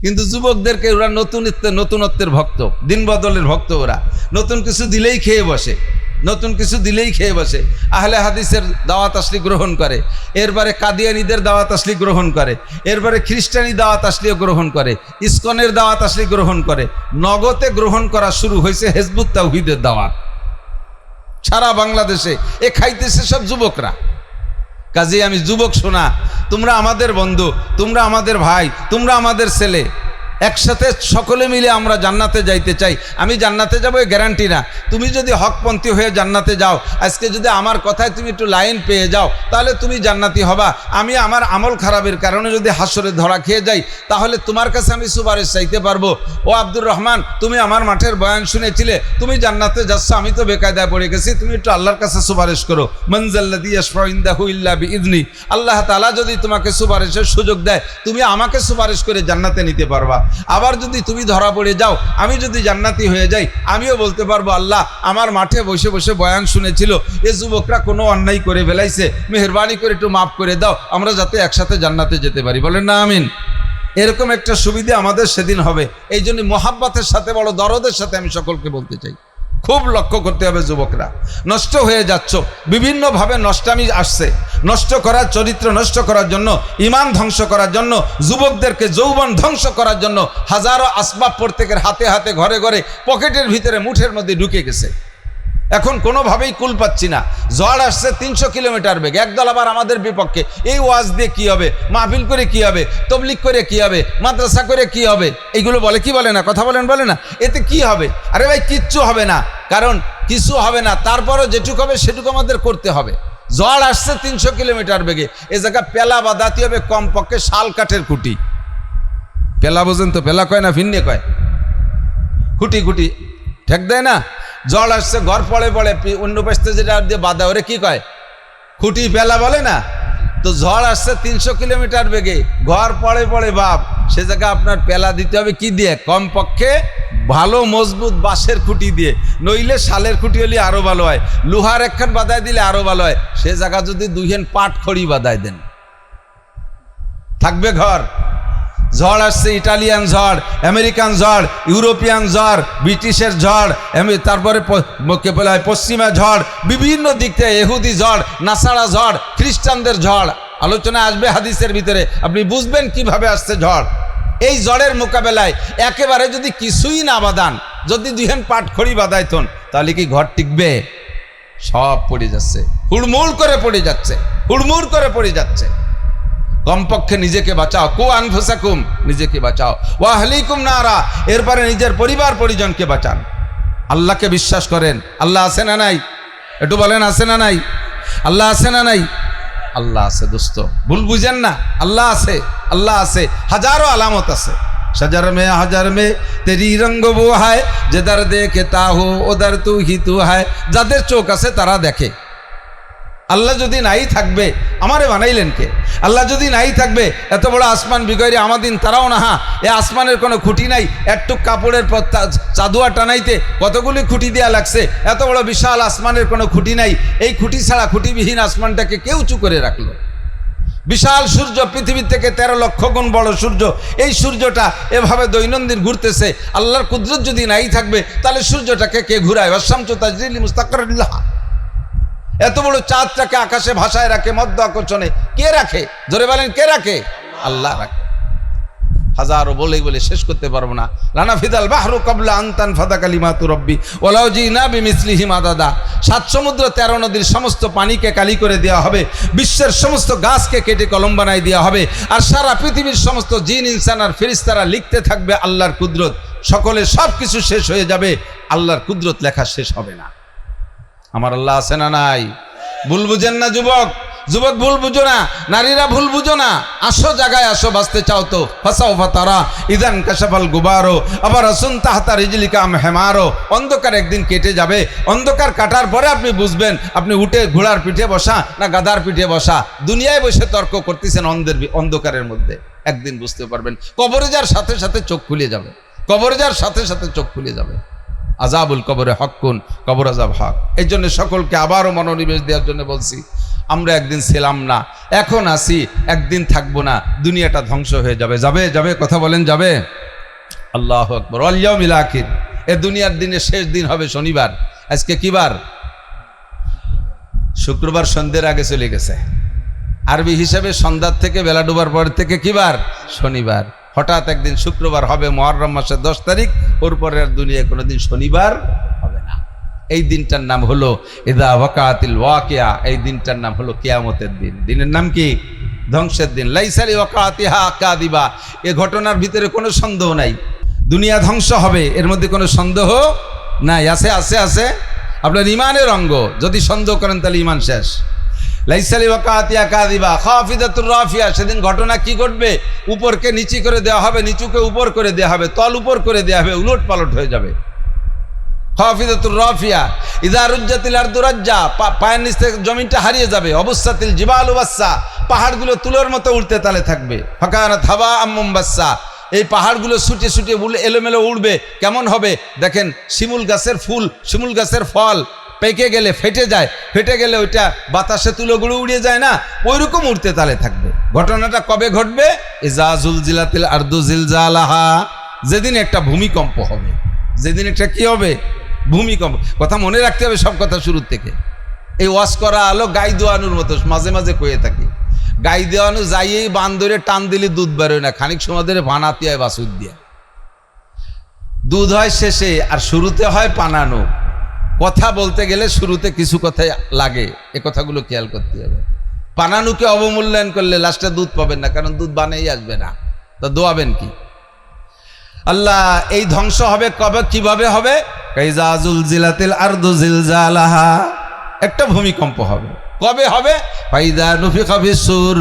কিন্তু যুবকদেরকে ওরা নতুনত্বের ভক্ত, দিন বদলের ভক্ত। ওরা নতুন কিছু দিলেই খেয়ে বসে, নতুন কিছু দিলেই খেয়ে বসে। আহলে হাদিসের দাওয়াত আসলি গ্রহণ করে, এরপরে কাদিয়ানীদের দাওয়াত আসলি গ্রহণ করে, এরপরে খ্রিস্টানি দাওয়াত আসলিও গ্রহণ করে, ইসকনের দাওয়াত আসলি গ্রহণ করে। নগদে গ্রহণ করা শুরু হয়েছে হিজবুত তাওহীদের দাওয়াত সারা বাংলাদেশে। এ খাইতেছে সব যুবকরা। কাজেই আমি যুবক শোনা, তোমরা আমাদের বন্ধু, তোমরা আমাদের ভাই, তোমরা আমাদের ছেলে, একসাথে সকলে মিলে আমরা জান্নাতে যাইতে চাই। আমি জান্নাতে যাবো এই গ্যারান্টি না। তুমি যদি হকপন্থী হয়ে জান্নাতে যাও, আজকে যদি আমার কথায় তুমি একটু লাইন পেয়ে যাও, তাহলে তুমি জান্নাতি হবা। আমি আমার আমল খারাপের কারণে যদি হাসরে ধরা খেয়ে যাই, তাহলে তোমার কাছে আমি সুপারিশ চাইতে পারবো, ও আব্দুর রহমান তুমি আমার মাঠের বয়ান শুনেছিলে, তুমি জান্নাতে যাচ্ছ, আমি তো বেকায়দায় পড়ে গেছি, তুমি একটু আল্লাহর কাছে সুপারিশ করো। মানজাল্লাযী ইয়াশফাউ ইনদাহু ইল্লা বিইذনি। আল্লাহ তাআলা যদি তোমাকে সুপারিশের সুযোগ দেয়, তুমি আমাকে সুপারিশ করে জান্নাতে নিতে পারবা। আবার যদি তুমি ধরা পড়ে যাও, আমি যদি জান্নাতি হয়ে যাই, আমিও বলতে পারবো আল্লাহ আমার মাঠে বসে বসে বয়ান শুনেছিল, এ যুবকরা কোনো অন্যায় করে ফেলাইছে, মেহেরবানি করে একটু মাফ করে দাও, আমরা যাতে একসাথে জান্নাতে যেতে পারি। বলেন না আমিন। এরকম একটা সুবিধা আমাদের সেদিন হবে। এই জন্য মোহাব্বতের সাথে, বড় দরদের সাথে আমি সকলকে বলতে চাই, খুব লক্ষ্য করতে হবে। যুবকরা নষ্ট হয়ে যাচ্ছ, বিভিন্নভাবে নষ্টামি আসছে। নষ্ট করার, চরিত্র নষ্ট করার জন্য, ইমান ধ্বংস করার জন্য, যুবকদেরকে যৌবন ধ্বংস করার জন্য হাজারো আসবাব প্রত্যেকের হাতে হাতে, ঘরে ঘরে, পকেটের ভিতরে, মুঠের মধ্যে ঢুকে গেছে। এখন কোনোভাবেই কুল পাচ্ছি না। ঝড় আসছে 300 কিলোমিটার বেগে, একদল আবার আমাদের বিপক্ষে। এই ওয়াজ দিয়ে কি হবে, মাহফিল করে কি হবে, তবলিগ করে কি হবে, মাদ্রাসা করে কি হবে, এইগুলো বলে কি বলে না, কথা বলেন, বলে না, এতে কি হবে? আরে ভাই কিচ্ছু হবে না, কারণ কিছু হবে না, তারপরও যেটুকু হবে সেটুকু আমাদের করতে হবে। ঝড় আসছে 300 কিলোমিটার বেগে, এ জায়গা পেলা বাঁধাতে হবে কমপক্ষে শাল কাঠের খুঁটি। পেলা বোঝেন তো, পেলা কয় না ভিন্নে কয়, খুঁটি খুঁটি ঠেক দেয় না। জল আসছে, ঘর পড়ে পড়ে, অন্য পাশে যেটা দিয়ে বাঁধা, ওরে কি কয়, খুঁটি পেলা বলে না। তো ঝড় আসছে 300 কিলোমিটার বেগে, ঘর পড়ে পড়ে বাপ, সে জায়গায় আপনার পেলা দিতে হবে কি দিয়ে, কমপক্ষে ভালো মজবুত বাঁশের খুঁটি দিয়ে, নইলে শালের খুঁটি হলে আরো ভালো হয়, লোহার একখান বাঁধায় দিলে আরো ভালো হয়। সে জায়গা যদি 2 পাট খড়ি বাঁধায় দেন, থাকবে ঘর। ঝড় আসছে, ইটালিয়ান ঝড়, আমেরিকান ঝড়, ইউরোপিয়ান ঝড়, ব্রিটিশের ঝড়, তারপরে পশ্চিমা ঝড়, বিভিন্ন দিক থেকে ইহুদি ঝড়, নাসারা ঝড়, খ্রিস্টানদের ঝড়, আলোচনা আসবে হাদিসের ভিতরে, আপনি বুঝবেন কিভাবে আসছে ঝড়। এই ঝড়ের মোকাবেলায় একেবারে যদি কিছুই না বাঁধান, যদি 2 পাট খড়ি বাঁধাইতন, তাহলে কি ঘর টিকবে? সব পড়ে যাচ্ছে, হুড়মুড় করে পড়ে যাচ্ছে, হুড়মুড় করে পড়ে যাচ্ছে। কমপক্ষে নিজেকে বাঁচাও, কু আনফুসাকুম, নিজেকে বাঁচাও, ওয়া আহলিকুম নারা, এরপরে নিজের পরিবার পরিজনকে বাঁচান। আল্লাহকে বিশ্বাস করেন, আল্লাহ আছে না নাই? একটু বলেন আছে না নাই? আল্লাহ আছে না নাই? আল্লাহ আছে দোস্ত, ভুল বুঝেন না, আল্লাহ আছে, আল্লাহ আছে, হাজারো আলামত আছে। शजर में हजर में तेरी रंग वो है जिधर देखता हो उधर तू ही तू है। যাদের চোখ আছে তারা দেখে। আল্লাহ যদি নাই থাকবে আমারে বানাইলেন কে? আল্লাহ যদি নাই থাকবে এত বড় আসমান বিগয়রে আমাদিন তারাও না। হ্যাঁ, এ আসমানের কোনো খুঁটি নাই, একটু কাপড়ের চাদুয়া টানাইতে কতগুলি খুঁটি দেওয়া লাগছে, এত বড় বিশাল আসমানের কোনো খুঁটি নাই। এই খুঁটি ছাড়া, খুঁটিবিহীন আসমানটাকে কেউ উঁচু করে রাখলো। বিশাল সূর্য, পৃথিবীর থেকে 13 লক্ষ গুণ বড় সূর্য, এই সূর্যটা এভাবে দৈনন্দিন ঘুরতেছে। আল্লাহর কুদরত যদি নাই থাকবে তাহলে সূর্যটাকে কে ঘুরায়? ওয়াশামসু তাজরি লিমুস্তাকাররিন লাহা। এত বড় চাঁদটাকে আকাশে ভাসায় রাখে, মধ্য আকর্ষণে কে রাখে? জোরে বলেন, কে রাখে? আল্লাহ রাখে। হাজারো বলে বলে শেষ করতে পারবো না। লানাফিদাল বাহরু ক্বাবলা আন তানফাদা কালিমাতু রাব্বি ওয়ালাউ জিনা বিমিসলিহি মাদাদা। 7 সমুদ্র 13 নদীর সমস্ত পানিকে কালি করে দেওয়া হবে, বিশ্বের সমস্ত গাছকে কেটে কলম বানাই দেওয়া হবে, আর সারা পৃথিবীর সমস্ত জিন, ইনসান আর ফেরেশতারা লিখতে থাকবে আল্লাহর কুদরত। সকলে সব কিছু শেষ হয়ে যাবে, আল্লাহর কুদরত লেখা শেষ হবে না। আমার আল্লাহ আছে না নাই? ভুল বুঝেন না যুবক, যুবক ভুল বুঝো না, নারীরা ভুল বুঝো না। আসো জায়গায় আসো, বাঁচতে চাও তো ফাসাও ফাতারা ইদান কাশাফাল গুবারো আবার আসুন তাহতা রিজলিকা আম হেমারো। অন্ধকার একদিন কেটে যাবে, অন্ধকার কাটার পরে আপনি বুঝবেন আপনি উঠে ঘোড়ার পিঠে বসা না গাধার পিঠে বসা। দুনিয়ায় বসে তর্ক করতেছেন অন্ধকারের মধ্যে, একদিন বুঝতে পারবেন। কবরে যার সাথে সাথে চোখ খুলে যাবে, কবরে যার সাথে সাথে চোখ খুলে যাবে। আজাবুল কবরে হকুন, কবর আজাব হক। এই জন্য সকলকে আবারও মনোনিবেশ দেওয়ার জন্য বলছি, আমরা একদিন ছিলাম না, এখন আছি, একদিন থাকবো না, দুনিয়াটা ধ্বংস হয়ে যাবে। যাবে যাবে, কথা বলেন যাবে? আল্লাহু আকবার। ওয়াল ইয়াউমিল আখির, এ দুনিয়ার দিনের শেষ দিন হবে শনিবার। আজকে কি বার? শুক্রবার সন্ধ্যের আগে চলে গেছে। আরবি হিসাবে সন্ধ্যার থেকে বেলা ডোবার পর থেকে কি বার? শনিবার। হঠাৎ একদিন শুক্রবার হবে, মুহররম মাসের 10 তারিখ, ওর পরে আর দুনিয়ায় কোনোদিন শনিবার হবে না। এই দিনটার নাম হলো ইদা ওয়াকাতিল ওয়াকিয়া, এই দিনটার নাম হলো কিয়ামতের দিন। দিনের নাম কি? ধ্বংসের দিন। লাইসা লিওয়াকাতিহা কাযিবা, এই ঘটনার ভিতরে কোনো সন্দেহ নাই। দুনিয়া ধ্বংস হবে, এর মধ্যে কোনো সন্দেহ নাই। আছে আছে আছে, আপনার ইমানের অঙ্গ। যদি সন্দেহ করেন তাহলে ইমান শেষ। লাইসা লিওয়াকাতিহা কাযিবা খাফিদাতুর রাফিয়া, সেদিন ঘটনা কি ঘটবে? উপরকে নিচু করে দেওয়া হবে, নিচুকে উপর করে দেওয়া হবে, তল উপর করে দেওয়া হবে, উলট পালট হয়ে যাবে। খাফিদাতুর রাফিয়া ইযা রুজ্জাতিল আরদু রাজ্জা, পায়ের নিচ থেকে জমিনটা হারিয়ে যাবে। অবস্সাতিল জিবালু বাসসা, পাহাড়গুলো তুলোর মতো উড়তে তালে থাকবে। ফাকানাত হাওয়াআম মুনবাসসা, এই পাহাড়গুলো ছুটে ছুটে এলোমেলো উড়বে। কেমন হবে? দেখেন শিমুল গাছের ফুল, শিমুল গাছের ফল পেকে গেলে ফেটে যায়, ফেটে গেলে ওইটা বাতাসে তুলোগুলো উড়িয়ে যায় না, ওইরকম উড়তে তালে থাকবে। ঘটনাটা কবে ঘটবে? ইযা জুলজিলাতিল আরদু জিলজালাহা, যেদিন একটা ভূমিকম্প হবে। যেদিন একটা কি হবে? ভূমিকম্প। কথা মনে রাখতে হবে সব কথা শুরুর থেকে। এই ওয়াজ করা আলো গাই দোয়ানোর মতো, মাঝে মাঝে কয়ে থাকি। গাই দেওয়ানো যাইয়েই বান ধরে টান দিলে দুধ বেরোয় না, খানিক সময় ধরে ভানাতে হয় বাসুর দিয়ে। দুধ হয় শেষে, আর শুরুতে হয় পানানো। কথা বলতে গেলে শুরুতে কিছু কথাই লাগে, এ কথাগুলো খেয়াল করতে হবে। পানানুকে অবমূল্যায়ন করলে লাস্টে দুধ পাবেন না, কারণ দুধ বানেই আসবে না, তা দোয়াবেন কি? আল্লাহ, এই ধ্বংস হবে কবে, কিভাবে হবে? কাইজা জুলজিলাতিল আরদু জিলজালাহা, একটা ভূমিকম্প হবে। কবে হবে? ফাইদা নুফিখা ফিস-সূর,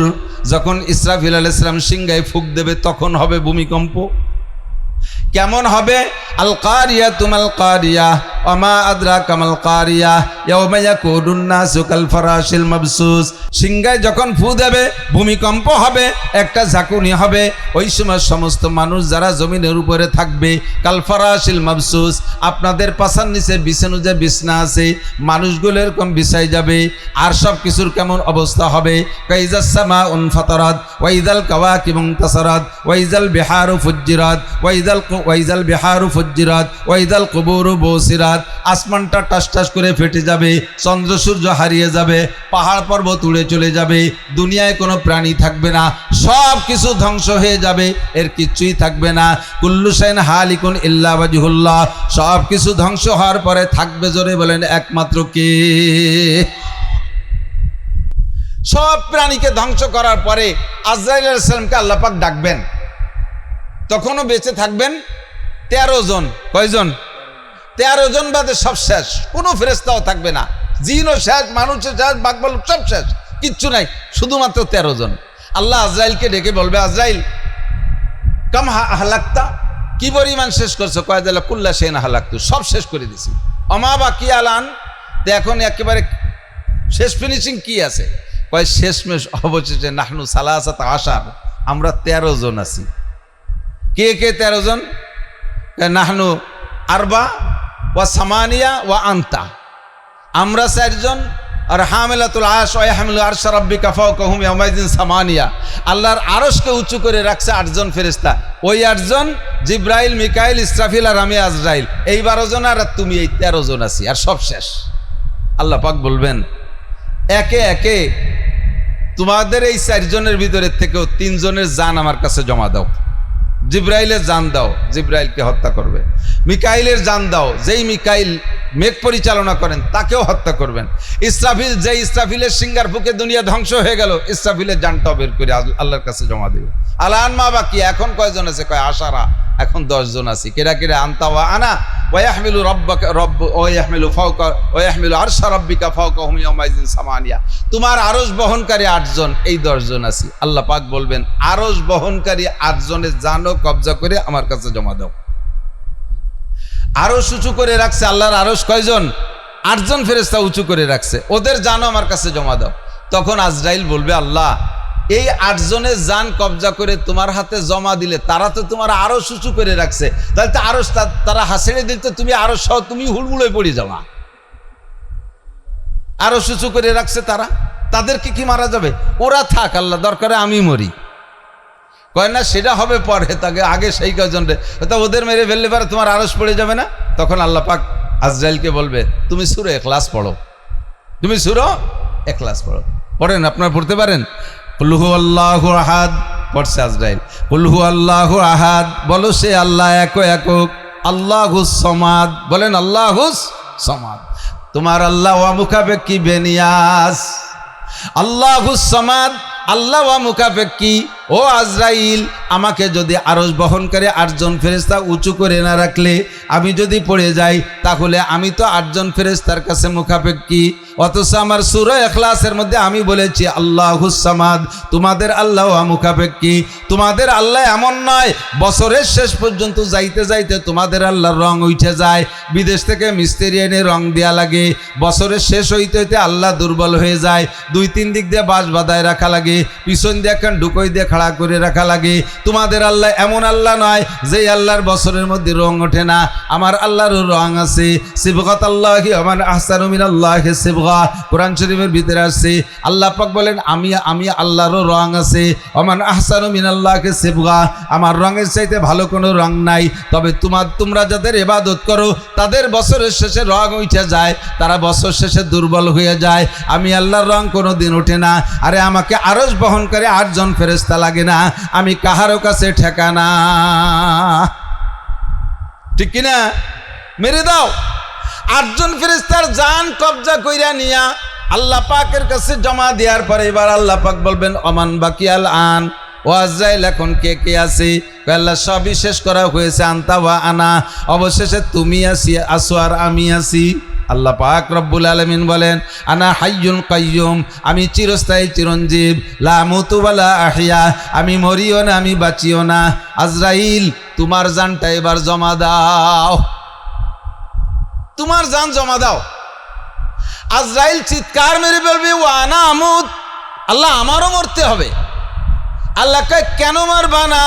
যখন ইসরাফিল আলাইহিস সালাম সিংহায় ফুঁক দেবে তখন হবে ভূমিকম্প। কেমন হবে? আল কারিয়া তুমাল কারিয়া ওমা আদরাকা মাল কারিয়া ইয়াউমা ইয়াকুনুন নাসু কাল ফারাশিল মাবসুস। সিংহায় যখন ফু দেবে ভূমিকম্প হবে, একটা ঝাঁকুনি হবে। ওই সময় সমস্ত মানুষ যারা জমিনের উপরে থাকবে, কাল ফারাশিল মাবসুস, আপনাদের পাছার নিচে বিছানো যে বিছনা আছে, মানুষগুলো এরকম বিছাই যাবে। আর সব কিছুর কেমন অবস্থা হবে? কাইজাস সামাউন ফাতারাত ওয়াইদাল কাওয়াকিবু ইনতাসারাত ওয়াইজাল বিহারু ফুজ্জিরাত ওয়াইজাল বিহারু ফুজ্জিরাত ওয়াইদাল কুবুরু বুসিরাত। আসমানটা টাস টাস করে ফেটে যাবে, চন্দ্র সূর্য হারিয়ে যাবে, পাহাড় পর্বত উড়ে চলে যাবে, দুনিয়ায় কোনো প্রাণী থাকবে না, সব কিছু ধ্বংস হয়ে যাবে, এর কিচ্ছুই থাকবে না। কুল্লু শাইইন হালিকুন ইল্লা ওয়াজহুল্লাহ, সব কিছু ধ্বংস হওয়ার পরে থাকবে, জোরে বলেন, একমাত্র কে? সব প্রাণীকে ধ্বংস করার পরে আজরাইল আলাইহিস সালামকে আল্লাহ পাক ডাকবেন, তখনও বেঁচে থাকবেন 13 জন। কয়জন? 13 জন বাদে সব শেষ, কোনো ফেরেশতাও থাকবে না, জিনও শেষ, মানুষও শেষ, বাকবাল সব শেষ, কিচ্ছু নাই, শুধুমাত্র 13 জন। আল্লাহ আজরাইলকে ডেকে বলবে, আজরাইল কাম হালাক্তা, কি পরিমাণ শেষ করছো? কয় দিলা কুল্লা শাইইন হালাক্তু, সব শেষ করে দিছি। অমা বাকি আলান, তো এখন একেবারে শেষ ফিনিশিং কি আছে? কয় শেষমেশ অবশেষে নাহনু সালাসাত আশার, আমরা 13 জন আছি। কে কে 13 জন? নাহনু আরবা ওয়া সামানিয়া ওয়া আনতা, আমরা 4 জন, আর হামিলাতুল আরশ ওয়া ইয়াহমিলু আরশা রাব্বিকা ফাওকাহুম ইয়াওমাইযিন সামানিয়া, আল্লাহর আরশকে উঁচু করে রাখছে 8 জন ফেরেশতা। ওই 8 জন জিব্রাইল, মিকাইল, ইসরাফিল আর আমি আজরাইল, এই 12 জন, আর তুমি, এই 13 জন আছি, আর সব শেষ। আল্লাহ পাক বলবেন, একে একে তোমাদের এই 4 জনের ভিতরে থেকেও 3 জনের জান আমার কাছে জমা দাও। জিব্রাইলের জান দাও, জিব্রাইলকে হত্যা করবে। মিকাইলের জান দাও, যেই মিকাইল মেঘ পরিচালনা করেন তাকেও হত্যা করবেন। ইসরাফিল, যে ইসরাফিলের সিংহার ফুকে দুনিয়া ধ্বংস হয়ে গেল, ইসরাফিলের জানটাও বের করে আল্লাহর কাছে জমা দেবে। আলান মা বাকি, এখন কয়জন আছে? কয় আশারা, এখন 10 জন আছি। কেরা কেরা? আনতা ওয়া আনা ওয়া ইয়াহমিলু রাব্বাকা রাব্বু ওয়া ইয়াহমিলু ফাওকা ওয়া ইয়াহমিলু আরশা রাব্বিকা ফাওকাহুম ইয়াওমাইযিন সামানিয়া। তোমার আরশ বহনকারী 8 জন, এই 10 জন আছি। আল্লাহ পাক বলবেন, আরশ বহনকারী 8 জনের জানও কবজা করে আমার কাছে জমা দাও। আরশ উঁচু করে রাখছে আল্লাহর আরশ, কয়জন? 8 জন ফেরেশতা উঁচু করে রাখছে, ওদের জানও আমার কাছে জমা দাও। তখন আজরাইল বলবে, আল্লাহ, এই 8 জনের জান কবজা করে তোমার হাতে জমা দিলে, তারা তো তোমার আরশ উঁচু করে রাখছে, তাহলে তো আরশ তারা হাসিয়ে দিতে, তুমি আরশ সহ তুমি হুড়মুড়ে পড়ে যাওয়া। আরশ উঁচু করে রাখছে তারা, তাদেরকে কি মারা যাবে? ওরা থাক, আল্লাহ দরকারে আমি মরি। কয় না সেটা হবে পরে, তাকে আগে সেই কজন রে, তা ওদের মেরে ফেললে পারে তোমার আরশ পড়ে যাবে না? তখন আল্লাহ পাক আজরাইলকে বলবে তুমি সূরা ইখলাস পড়ো, তুমি সূরা ইখলাস পড়ো। পড়েন, আপনারা পড়তে পারেন? কুল হুয়াল্লাহু আহাদ পড়ছে আজরাইল, কুল হুয়াল্লাহু আহাদ বলো সে আল্লাহ একক, আল্লাহুস সামাদ বলেন আল্লাহুস সামাদ। তোমার আল্লাহ ওয়া মুখাপেক্ষী বেনিয়াস, আল্লাহুস সামাদ আল্লাহ ওয়া মুখাপেক্ষী। ও আজরাইল, আমাকে যদি আরশ বহনকারী 8 জন ফেরেশতা উঁচু করে না রাখলে, আমি যদি পড়ে যাই, তাহলে আমি তো 8 জন ফেরেশতার কাছে মুখাপেক্ষী। অথচ আমার সূরা ইখলাসের মধ্যে আমি বলেছি আল্লাহুস সামাদ, তোমাদের আল্লাহ ওয়া মুখাপেক্ষী। তোমাদের আল্লাহ এমন নয় বছরের শেষ পর্যন্ত যাইতে যাইতে তোমাদের আল্লাহর রং উঠে যায়, বিদেশ থেকে মিস্ত্রি এনে রং দেয়া লাগে, বছরের শেষ হইতে হইতে আল্লাহ দুর্বল হয়ে যায়, 2-3 দিক দিয়ে বাঁশ বাঁধায় রাখা লাগে, পিছন দিয়ে এখন ঢুকই দিয়ে খাড়া করে রাখা লাগে। তোমাদের আল্লাহ এমন আল্লাহ নয় যে আল্লাহর বছরের মধ্যে রং ওঠে না, আমার আল্লাহরও রং আছে। সিবগাতাল্লাহি ওয়া মান আহসানু মিনাল্লাহি সিবগা, কোরআন শরীফের ভিতরে আছে। আল্লাহ পাক বলেন আমি আল্লাহরও রং আছে। ওয়া মান আহসানু মিনাল্লাহি সিবগা, আমার রঙের চাইতে ভালো কোনো রং নাই। তবে তোমরা যাদের ইবাদত করো তাদের বছরের শেষে রং উঠে যায়, তারা বছর শেষে দুর্বল হয়ে যায়। আমি আল্লাহর রং কোনো দিন ওঠে না। আরে আমাকে আরশ বহন করে 8 জন ফেরেশতা লাগে না, আমি কাহারও কাছে ঠেকানা, ঠিক কিনা? মেরে দাও। 8 জন ফেরেশতার জান কবজা কইরা নিয়া আল্লাহ পাকের কাছে জমা দেওয়ার পরে এবার আল্লাহ পাক বলবেন ওমান বাকিয়াল আন, ও আজরাইল এখন কে কে আছে? আল্লাহ সবই শেষ করা হয়েছে, আনতা ওয়া আনা, অবশেষে তুমি আসো আর আমি আছি। আল্লাহ পাক রব্বুল আলামিন বলেন আনা হাইয়ুন কাইয়ুম, আমি চিরস্থায়ী চিরঞ্জীব, লা মুতু ওয়া লা আহইয়া, আমি মরিও না আমি বাঁচিও না। আজরাইল তোমার জানটা এবার জমা দাও, তোমার জান জমা দাও। আজরাইল চিৎকার মেরে বলবে ওয়া আনা আমুত, আল্লাহ আমারও মরতে হবে। আল্লাহ কয় কেন মারবা না?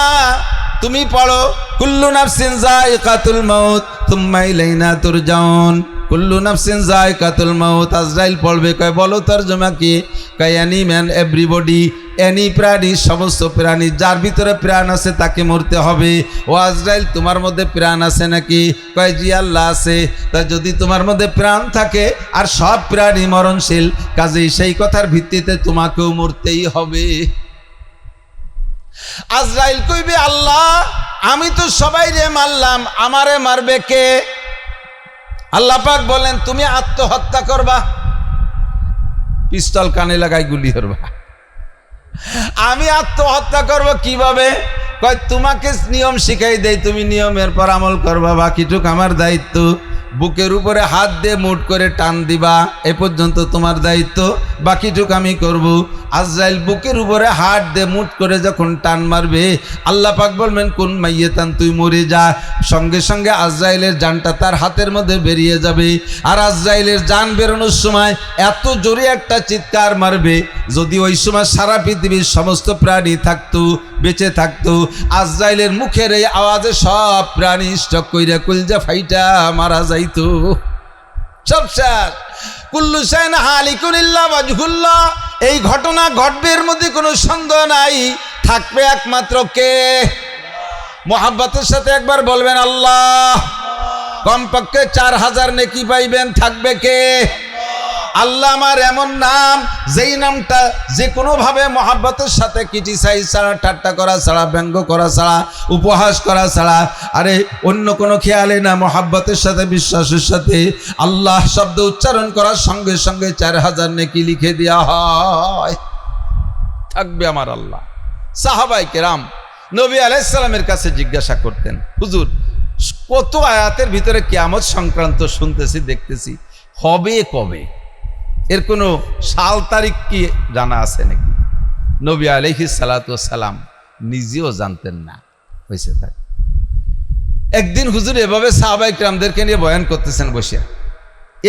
তুমি পড়ো কুল্লু নাফসিন যায়িকাতুল মাউত সুম্মা ইলাইনা তুরজাউন, কুল্লু নাফসিন যায়িকাতুল মাউত। আজরাইল পড়বে, কয় বলো তরজমা কি? কয় এনি ম্যান এভরিবডি, এনি প্রাণী, সমস্ত প্রাণী, যার ভিতরে প্রাণ আছে তাকে মরতে হবে। ও আজরাইল তোমার মধ্যে প্রাণ আছে নাকি? কয় জি আল্লাহ আছে। তা যদি তোমার মধ্যে প্রাণ থাকে আর সব প্রাণী মরণশীল, কাজেই সেই কথার ভিত্তিতে তোমাকেও মরতেই হবে। আজরাইল কইবে আল্লাহ আমি তো সবাই রে মারলাম, আমারে মারবে কে? আল্লাহ পাক বলেন তুমি আত্মহত্যা করবা, পিস্তল কানে লাগাই গুলি করবা। আমি আত্মহত্যা করব কিভাবে? কয় তোমাকে নিয়ম শিখাই দেই, তুমি নিয়মের পর আমল করবা, বাকিটুক আমার দায়িত্ব। বুকের উপরে হাত দিয়ে মুঠ করে টান দিবা, এ পর্যন্ত তোমার দায়িত্ব, বাকিটুক আমি করব। আজরাইল বুকের উপরে হাত দিয়ে মুঠ করে যখন টান মারবে, আল্লাহ পাক বলবেন কোন মাইয়েতান, তুই মরে যা। সঙ্গে সঙ্গে আজরাইলের জানটা তার হাতের মধ্যে বেরিয়ে যাবে। আর আজরাইলের জান বেরোনোর সময় এত জোরে একটা চিৎকার মারবে, যদি ওই সময় সারা পৃথিবীর সমস্ত প্রাণী থাকতো, বেঁচে থাকতো, আজরাইলের মুখের এই আওয়াজে সব প্রাণী স্টক কইরা কুলজা ফাইটা মারা যাইতো, সব শেষ। কুল্লু শাইন হালিকুন ইল্লা ওয়াজহুল্লাহ, এই ঘটনা ঘটবে, এর মধ্যে কোনো সন্দেহ নাই। থাকবে একমাত্র কে? মোহাব্বতের সাথে একবার বলবেন আল্লাহ। কমপক্ষে 4000 নেকি পাইবেন। থাকবে কে? আল্লাহ আমার এমন নাম, যেই নামটা যে কোনোভাবে মহাব্বতের সাথে ক্রিটিসাইজ ছাড়া, ঠাট্টা করা ছাড়া, ব্যঙ্গ করা ছাড়া, উপহাস করা ছাড়া, আরে অন্য কোনো খেয়ালে না, মহাব্বতের সাথে, বিশ্বাসের সাথে আল্লাহ শব্দ উচ্চারণ করার সঙ্গে সঙ্গে 4000 নেকি লিখে দেওয়া হয়। থাকবে আমার আল্লাহ। সাহাবায়ে কেরাম নবী আলাইহিস সালামের কাছে জিজ্ঞাসা করতেন, হুজুর কত আয়াতের ভিতরে কিয়ামত সংক্রান্ত শুনতেছি, দেখতেছি, হবে কবে? এর কোনো সাল তারিখ কি জানা আছে নাকি? নবী আলাইহিস সালাতু ওয়াস সালাম নিজেও জানতেন না। হয়েছে থাক। একদিন হুজুর এভাবে সাহাবায়ে কেরামদেরকে নিয়ে বয়ান করতেছেন বসে,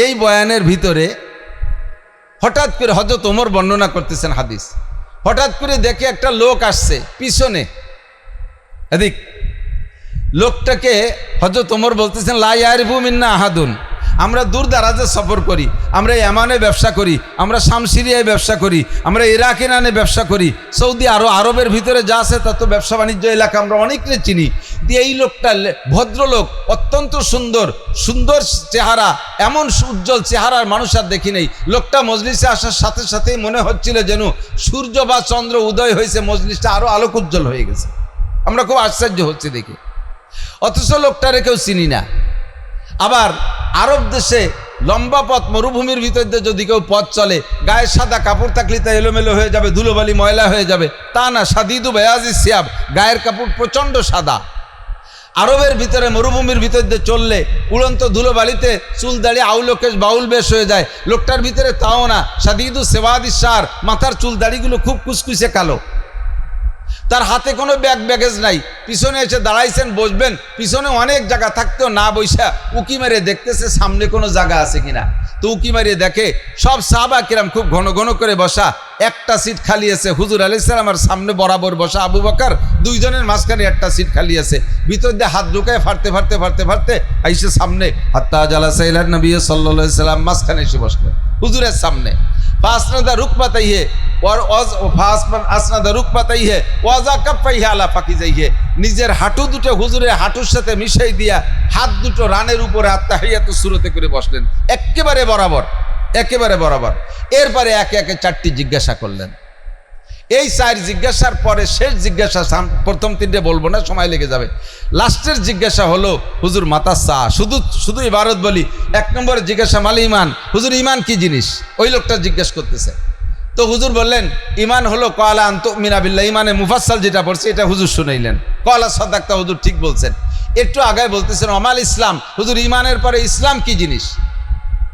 এই বয়ানের ভিতরে হঠাৎ করে হযরত ওমর বর্ণনা করতেছেন হাদিস, হঠাৎ করে দেখে একটা লোক আসছে পিছনে, এদিক লোকটাকে হযরত ওমর বলতেছেন লা ইয়ারিফু মিন্না আহাদুন, আমরা দূর দারাজে সফর করি, আমরা ইয়ামানে ব্যবসা করি, আমরা শামসিরিয়ায় ব্যবসা করি, আমরা ইরাক ইরানে ব্যবসা করি, সৌদি আরবের ভিতরে যা আছে তা তো ব্যবসা বাণিজ্য এলাকা আমরা অনেককে চিনি। দিয়ে এই লোকটা ভদ্রলোক, অত্যন্ত সুন্দর, সুন্দর চেহারা, এমন উজ্জ্বল চেহারার মানুষ আর দেখি নেই। লোকটা মজলিসে আসার সাথে সাথেই মনে হচ্ছিল যেন সূর্য বা চন্দ্র উদয় হয়েছে, মজলিসটা আরো আলোক উজ্জ্বল হয়ে গেছে। আমরা খুব আশ্চর্য হচ্ছে দেখে, অথচ লোকটারে কেউ চিনি না। আবার আরব দেশে লম্বা পথ, মরুভূমির ভিতর দিয়ে যদি কেউ পথ চলে, গায়ে সাদা কাপড় থাকলে তা এলোমেলো হয়ে যাবে, ধুলোবালি ময়লা হয়ে যাবে, তা না, সাদিদু বেয়াজি সিয়াব, গায়ের কাপড় প্রচণ্ড সাদা। আরবের ভিতরে মরুভূমির ভিতর দিয়ে চললে উড়ন্ত ধুলোবালিতে চুল দাড়ি আউলকেশ বাউল বেশ হয়ে যায়। লোকটার ভিতরে তাও না, সাদিদু সেবাদি সার, মাথার চুল দাড়িগুলো খুব কুচকুচে কালো, তার হাতে কোনো ব্যাগেজ নাই। পিছনে এসে দাঁড়াইছেন, বসবেন, পিছনে অনেক জায়গা থাকতেও না বৈশা উকি মেরে দেখতেছে সামনে কোনো জায়গা আছে কিনা। তো উকি মারিয়ে দেখে সব সাহাবা কিরাম খুব ঘন ঘন করে বসা, একটা সিট খালি আছে। হুজুর আলাইহিস সালামের সামনে বরাবর বসা আবু বকর, দুইজনের মাঝখানে একটা সিট খালি আছে। ভিতর দিয়ে হাত ঢুকায় ফাড়তে ফাড়তে ফাড়তে ফাড়তে আইসে সামনে, হাত্তা জালাসা ইলা নবী সাল্লাল্লাহু আলাইহি সাল্লাম, মাঝখানে এসে বসলেন হুজুরের সামনে। ফাসনাদা রুকবাতাইহি আসনাদা রুকবাতাইহি ওয়াজা কাফাইহি আলা ফাকিজাইহি, নিজের হাঁটু দুটো হুজুরের হাঁটুর সাথে মিশাই দিয়া হাত দুটো রানের উপরে আত্তাহিয়াতু সূরতে করে বসলেন, একেবারে বরাবর, একেবারে বরাবর। এরপরে একে একে 4টি জিজ্ঞাসা করলেন। এই 4 জিজ্ঞাসার পরে শেষ জিজ্ঞাসা, প্রথম 3টে বলবো না, সময় লেগে যাবে। লাস্টের জিজ্ঞাসা হলো হুজুর মাতা সা, শুধু ইবারত বলি। 1 নম্বরে জিজ্ঞাসা মাল ইমান, হুজুর ইমান কি জিনিস, ওই লোকটা জিজ্ঞেস করতেছে। তো হুজুর বললেন ইমান হলো ক্বালা আন তুমিনা বিল্লাহ, ইমানে মুফাসসাল যেটা পড়ছে এটা হুজুর শুনাইলেন। ক্বালা সাদাক্তা, হুজুর ঠিক বলছেন। একটু আগে বলতেছেন আমাল ইসলাম, হুজুর ইমানের পরে ইসলাম কি জিনিস।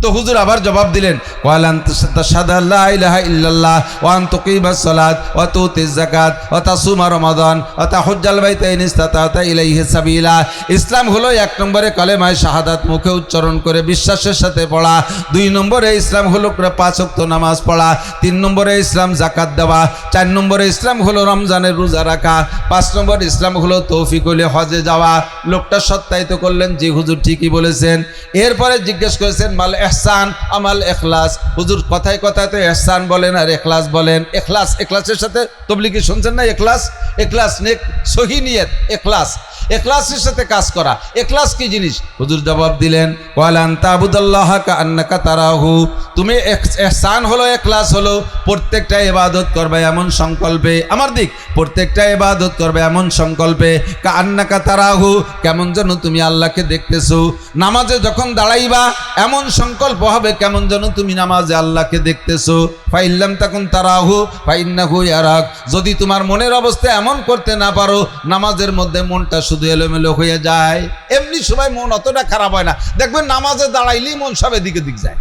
তো হুজুর আবার জবাব দিলেন ক্বালা আন তাশহাদা লা ইলাহা ইল্লাল্লাহ ওয়া আন তুকিমাস সালাত ওয়া তুতিজ যাকাত ওয়া তাসুমা রমাদান ওয়া তাহুজ্জাল বাইতা ইন ইসতাতা ইলাইহি সাবিলা। ইসলাম হলো 1 নম্বরে কালেমায়ে শাহাদাত মুখে উচ্চারণ করে বিশ্বাসের সাথে পড়া, 2 নম্বরে ইসলাম হলো 5 ওয়াক্ত নামাজ পড়া, 3 নম্বরে ইসলাম যাকাত দেওয়া, 4 নম্বরে ইসলাম হলো রমজানের রোজা রাখা, 5 নম্বর ইসলাম হলো তৌফিক হলে হজে যাওয়া। লোকটা সত্যায়িত করলেন জি হুজুর ঠিকই বলেছেন। এরপরে জিজ্ঞেস করেছেন মাল ইহসান আমাল ইখলাস, হুজুর কথায় কথায় তো ইহসান বলেন আর ইখলাস বলেন। ইখলাস, ইখলাসের সাথে তবলিগি শুনছেন না, ইখলাস, ইখলাস নেক সহি নিয়ত, ইখলাস, ইখলাসের সাথে কাজ করা। ইখলাস কি জিনিস, হুজুর জবাব দিলেন ওয়ালা আনতা আবুদাল্লাহ কাআন্নাকা তারাহু, তুমি ইহসান হলো, ইখলাস হলো প্রত্যেকটা ইবাদত করবে এমন সংকল্পে, আমার দিক, প্রত্যেকটা ইবাদত করবে এমন সংকল্পে কাআন্নাকা তারাহু, কেমন যেন তুমি আল্লাহকে দেখতেছো। নামাজে যখন দাঁড়াইবা এমন সংকল্প হবে কেমন যেন তুমি নামাজে আল্লাহকে দেখতেছো। ফাইল্লাম তাকুন তারাহু ফাইন্নাহু ইয়ারাক, যদি তোমার মনের অবস্থা এমন করতে না পারো, নামাজের মধ্যে মনটা শুধু এলোমেলো হয়ে যায়। এমনি সময় মন অতটা খারাপ হয় না, দেখবেন নামাজে দাঁড়াইলেই মন সব এদিকে দিক যায়।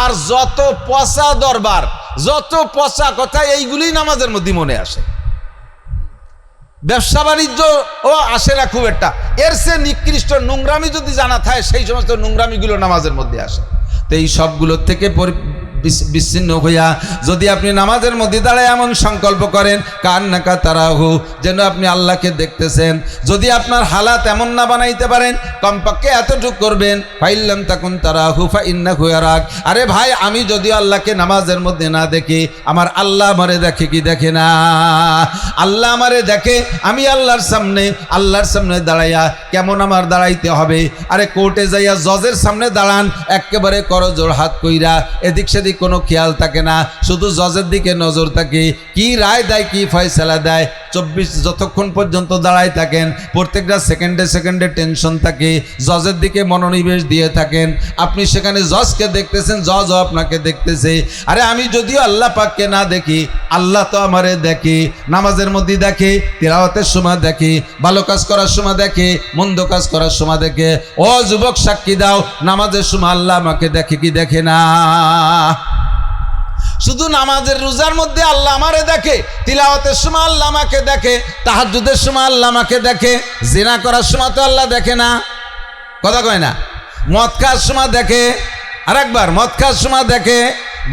আর যত পচা দরবার, যত পচা কথা, এইগুলি নামাজের মধ্যে মনে আসে। ব্যবসা বাণিজ্য ও আসে না খুব একটা, এর সে নিকৃষ্ট নোংরামি যদি জানা থাকে, সেই সমস্ত নোংরামিগুলো নামাজের মধ্যে আসে। তো এই সবগুলোর থেকে বিচ্ছিন্ন হইয়া যদি আপনি নামাজের মধ্যে দাঁড়ায় এমন সংকল্প করেন কান্নাকা তারাহু, যেন আপনি আল্লাহকে দেখতেছেন। যদি আপনার হালাত এমন না বানাইতে পারেন, কমপক্ষে এতটুকু করবেন ফাইল্লাম তাকুন তারাহু ফাইন্নাহু ইয়ারাক, আরে ভাই আমি যদি আল্লাহকে নামাজের মধ্যে না দেখি, আমার আল্লাহ আমারে দেখে কি দেখে না? আল্লাহ আমারে দেখে। আমি আল্লাহর সামনে দাঁড়াইয়া কেমন আমার দাঁড়াইতে হবে? আরে কোর্টে যাইয়া জজের সামনে দাঁড়ান, একেবারে করজোড় হাত কইরা, এদিক সেদিক কোনো খেয়াল থাকে না, শুধু জজের দিকে নজর থাকে, কি রায় দেয়, কি ফয়সালা দেয়। 24 যতক্ষণ পর্যন্ত দাঁড়ায় থাকেন, প্রত্যেকটা সেকেন্ডে সেকেন্ডে টেনশন থাকে, জজের দিকে মনোনিবেশ দিয়ে থাকেন। আপনি সেখানে জজকে দেখতেছেন, জজও আপনাকে দেখতেছে। আরে আমি যদিও আল্লাহ পাককে না দেখি, আল্লাহ তো আমারে দেখে, নামাজের মধ্যে দেখে, তিলাওয়াতের সময় দেখে, ভালো কাজ করার সময় দেখে, মন্দ কাজ করার সময় দেখে। ও যুবক সাক্ষী দাও, নামাজের সময় আল্লাহ আমাকে দেখে কি দেখে না? শুধু নামাজের রোজার মধ্যে আল্লাহ আমারে দেখে, তিলাওয়াতের সময় আল্লাহ আমাকে দেখে, তাহাজ্জুদের সময় আল্লাহ আমাকে দেখে, জিনা করার সময় তো আল্লাহ দেখে না, কথা কয় না। মদ খাওয়ার সময় দেখে, আরেকবার মদ খাওয়ার সময় দেখে,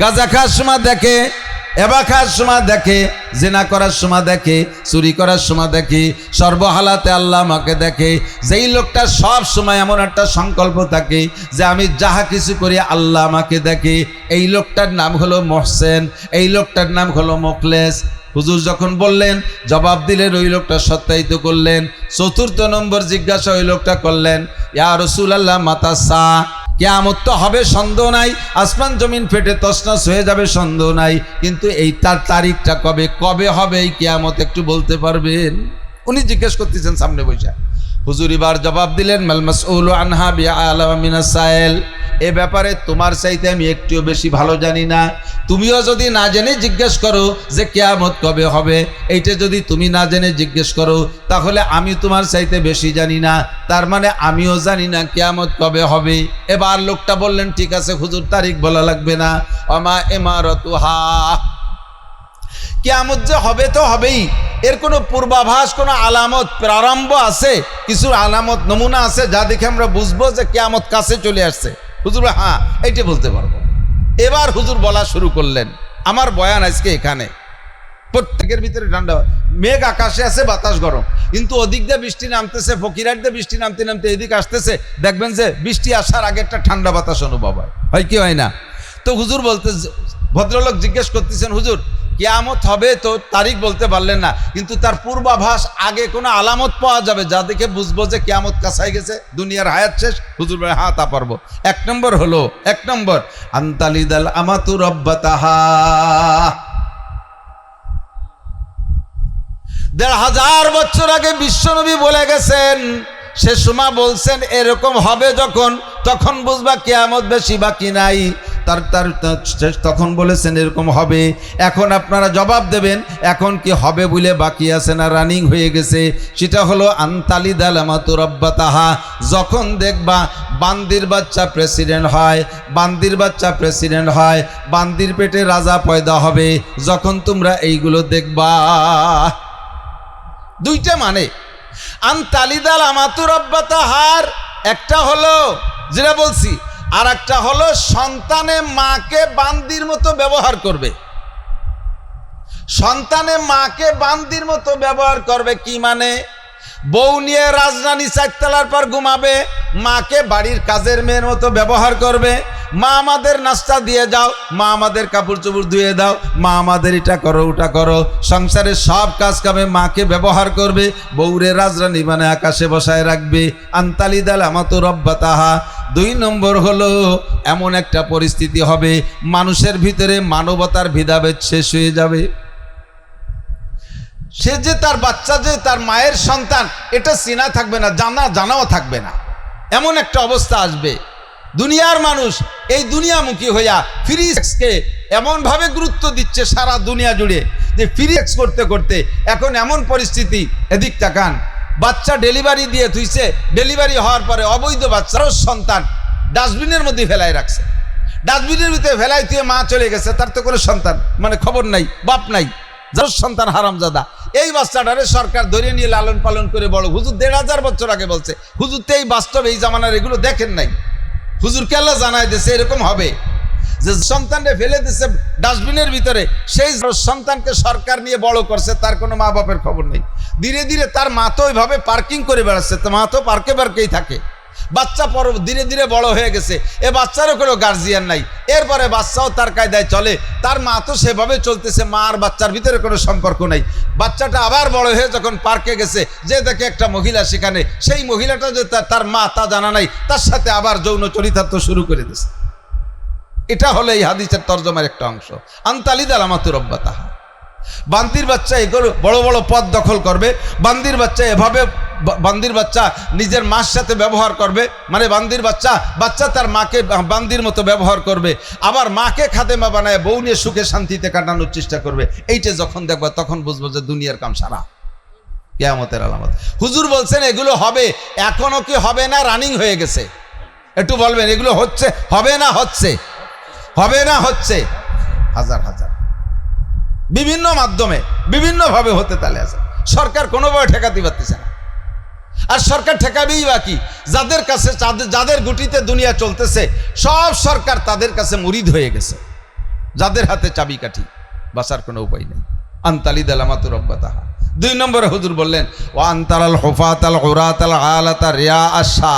গাঁজা খাওয়ার সময় দেখে, এবা খাওয়ার সময় দেখে, জিনা করার সময় দেখে, চুরি করার সময় দেখে, সর্বহালাতে আল্লাহ আমাকে দেখে। যেই লোকটা সব সময় এমন একটা সংকল্প থাকে যে আমি যাহা কিছু করি আল্লাহ আমাকে দেখে, এই লোকটার নাম হলো মহসেন, এই লোকটার নাম হলো মুখলেস। হুজুর যখন বললেন, জবাব দিলেন, ওই লোকটা সত্যায়িত করলেন। চতুর্থ নম্বর জিজ্ঞাসা ওই লোকটা করলেন, ইয়া রাসূলুল্লাহ মাতা সা, কিয়ামত তো হবে সন্দেহ নাই, আসমান জমিন ফেটে তছনছ হয়ে যাবে সন্দেহ নাই, কিন্তু এই তার তারিখটা কবে, কবে হবে এই কিয়ামত একটু বলতে পারবেন? উনি জিজ্ঞেস করতেছেন সামনে বসে। হুজুর এবার জবাব দিলেন, মাল মাসউলু আনহা বিআলাম মিনাস সাইল, এ ব্যাপারে তোমার চাইতে আমি একটু বেশি ভালো জানি না। তুমিও যদি না জেনে জিজ্ঞেস করো যে কিয়ামত কবে হবে, এইটা যদি তুমি না জেনে জিজ্ঞেস করো, তাহলে আমি তোমার চাইতে বেশি জানি না, তার মানে আমিও জানি না কিয়ামত কবে হবে। এবার লোকটা বললেন, ঠিক আছে হুজুর, তারিখ বলা লাগবে না। ওমা ইমারাতুহা, কিয়ামত যে হবে তো হবেই, এর কোনো পূর্বাভাস, কোনো আলামত, প্রারম্ভ আছে, কিছু আলামত নমুনা আছে যা দেখে আমরা বুঝবো যে কিয়ামত কাছে চলে আসছে? হুজুর হ্যাঁ, এইটা বলতে পারবো। এবার হুজুর বলা শুরু করলেন। আমার বয়ান আজকে এখানে, প্রত্যেকের ভিতরে ঠান্ডা, মেঘ আকাশে আছে, বাতাস গরম, কিন্তু ওদিক দিয়ে বৃষ্টি নামতেছে, ফকিরহাট দিয়ে বৃষ্টি নামতে নামতে এদিক আসতেছে, দেখবেন যে বৃষ্টি আসার আগে একটা ঠান্ডা বাতাস অনুভব হয় কি হয় না? তো হুজুর বলতে, ভদ্রলোক জিজ্ঞেস করতেছেন, হুজুর কিয়ামত হবে তো তারিখ বলতে পারলেন না, কিন্তু তার পূর্বাভাস, আগে কোনো আলামত পাওয়া যাবে যা দেখে বুঝবো যে কিয়ামত কাছাই গেছে, দুনিয়ার হায়াত শেষ? হুজুর বলে, হ্যাঁ তা পারবো। এক নম্বর হলো, এক নম্বর, আনতালিদাল আমাতু রাব্বাতাহা। ১৫০০ বছর আগে বিশ্বনবী বলে গেছেন, সে সময় বলছেন এরকম হবে যখন, তখন বুঝবা কিয়ামত বেশি বাকি নাই। তখন বলেছেন এরকম হবে। এখন আপনারা জবাব দেবেন, এখন কি হবে বলে বাকি আছে না রানিং হয়ে গেছে? সেটা হলো আনতালিদাল আমাতু রাব্বাতাহা, যখন দেখবা বান্দির বাচ্চা প্রেসিডেন্ট হয়, বান্দির বাচ্চা প্রেসিডেন্ট হয়, বান্দির পেটে রাজা পয়দা হবে, যখন তোমরা এইগুলো দেখবা। দুইটা মানে, আনতালিদাল আমাতু রাব্বাতাহার একটা হলো যেটা বলছি, আর একটা হলো সন্তানে মাকে বান্দির মতো ব্যবহার করবে। সন্তানে মাকে বান্দির মতো ব্যবহার করবে কি মানে? বউ নিয়ে রাজধানী 4 তলার পর ঘুমাবে, মাকে বাড়ির কাজের মেয়ের মতো ব্যবহার করবে। মা আমাদের নাস্তা দিয়ে যাও, মা আমাদের কাপড় চোপড় ধুয়ে দাও, মা আমাদের এটা করো ওটা করো, সংসারের সব কাজ কামে মাকে ব্যবহার করবে। বউরে রাজরানী মানে আকাশে বসায় রাখবে। আনতালিদাল আমাতু রাব্বাতাহা। 2 নম্বর হলো, এমন একটা পরিস্থিতি হবে মানুষের ভিতরে মানবতার ভেদাভেদ শেষ হয়ে যাবে। সে যে তার বাচ্চা, যে তার মায়ের সন্তান, এটা চেনা থাকবে না, জানাও থাকবে না। এমন একটা অবস্থা আসবে। দুনিয়ার মানুষ এই দুনিয়ামুখী হইয়া ফ্রি সেক্সকে এমনভাবে গুরুত্ব দিচ্ছে সারা দুনিয়া জুড়ে যে ফ্রি সেক্স করতে করতে এখন এমন পরিস্থিতি, এদিক তাকান, বাচ্চা ডেলিভারি দিয়ে থুইছে, ডেলিভারি হওয়ার পরে অবৈধ বাচ্চারও সন্তান ডাস্টবিনের মধ্যে ফেলায় রাখছে। ডাস্টবিনের ভিতরে ফেলাই দিয়ে মা চলে গেছে, তার তো কোনো সন্তান মানে খবর নাই, বাপ নাই, যার সন্তান হারামজাদা। এই বাচ্চাটারে সরকার ধরে নিয়ে লালন পালন করে বড়। হুজুর ১৫০০ বছর আগে বলছে, হুজুর তো এই বাস্তব এই জামানার এগুলো দেখেন নাই। হুজুর কেল্লা জানাই দিয়েছে এরকম হবে, যে সন্তানকে ফেলে দিচ্ছে ডাস্টবিনের ভিতরে, সেই সন্তানকে সরকার নিয়ে বড় করছে, তার কোনো মা বাপের খবর নেই। ধীরে ধীরে তার মা তো ওইভাবে পার্কিং করে বেড়াচ্ছে, তো মা তো পার্কে পার্কেই থাকে। বাচ্চা পর ধীরে ধীরে বড় হয়ে গেছে, এ বাচ্চারও কোনো গার্জিয়ান নাই। এরপরে বাচ্চাও তার কায়দায় চলে, তার মা তো সেভাবে চলতেছে, মা আর বাচ্চার ভিতরে কোনো সম্পর্ক নাই। বাচ্চাটা আবার বড় হয়ে যখন পার্কে গেছে, যে দেখে একটা মহিলা সেখানে, সেই মহিলাটা যে তার মা তা জানা নাই, তার সাথে আবার যৌন চরিতার্থ শুরু করে দিয়েছে। এটা হলো এই হাদিসের তরজমার একটা অংশ। আনতালিদাল আমাতু রাব্বাতাহা। বান্দির বাচ্চা এগুলো বড় বড় পদ দখল করবে। বান্দির বাচ্চা এভাবে, বান্দির বাচ্চা নিজের মার সাথে ব্যবহার করবে, মানে বান্দির বাচ্চা তার মাকে বান্দির মতো ব্যবহার করবে, আবার মাকে খাদেমা বানায় বউ নিয়ে সুখে শান্তিতে কাটানোর চেষ্টা করবে। এইটা যখন দেখবা তখন বুঝবো যে দুনিয়ার কাম সারা, কিয়ামতের আলামত। হুজুর বলছেন এগুলো হবে, এখনো কি হবে না রানিং হয়ে গেছে? একটু বলবেন, এগুলো হচ্ছে, হবে না হচ্ছে, হবে না হচ্ছে? হাজার হাজার বিভিন্ন মাধ্যমে বিভিন্নভাবে হতে তালে আছে। সরকার কোনোভাবে ঠেকাতে পারতেছে না। আর সরকার ঠেকাবেই বাকি যাদের কাছে, যাদের গুটিতে দুনিয়া চলতেছে, সব সরকার তাদের কাছে মুরিদ হয়ে গেছে, যাদের হাতে চাবিকাঠি। বাঁচার কোনো উপায় নেই। আন্তালি দালামাতু রব্বাতাহা। 2 নম্বরে হুজুর বললেন ওয়া আনতারাল হুফাতাল উরাতাল আলাতা রিয়া আশা।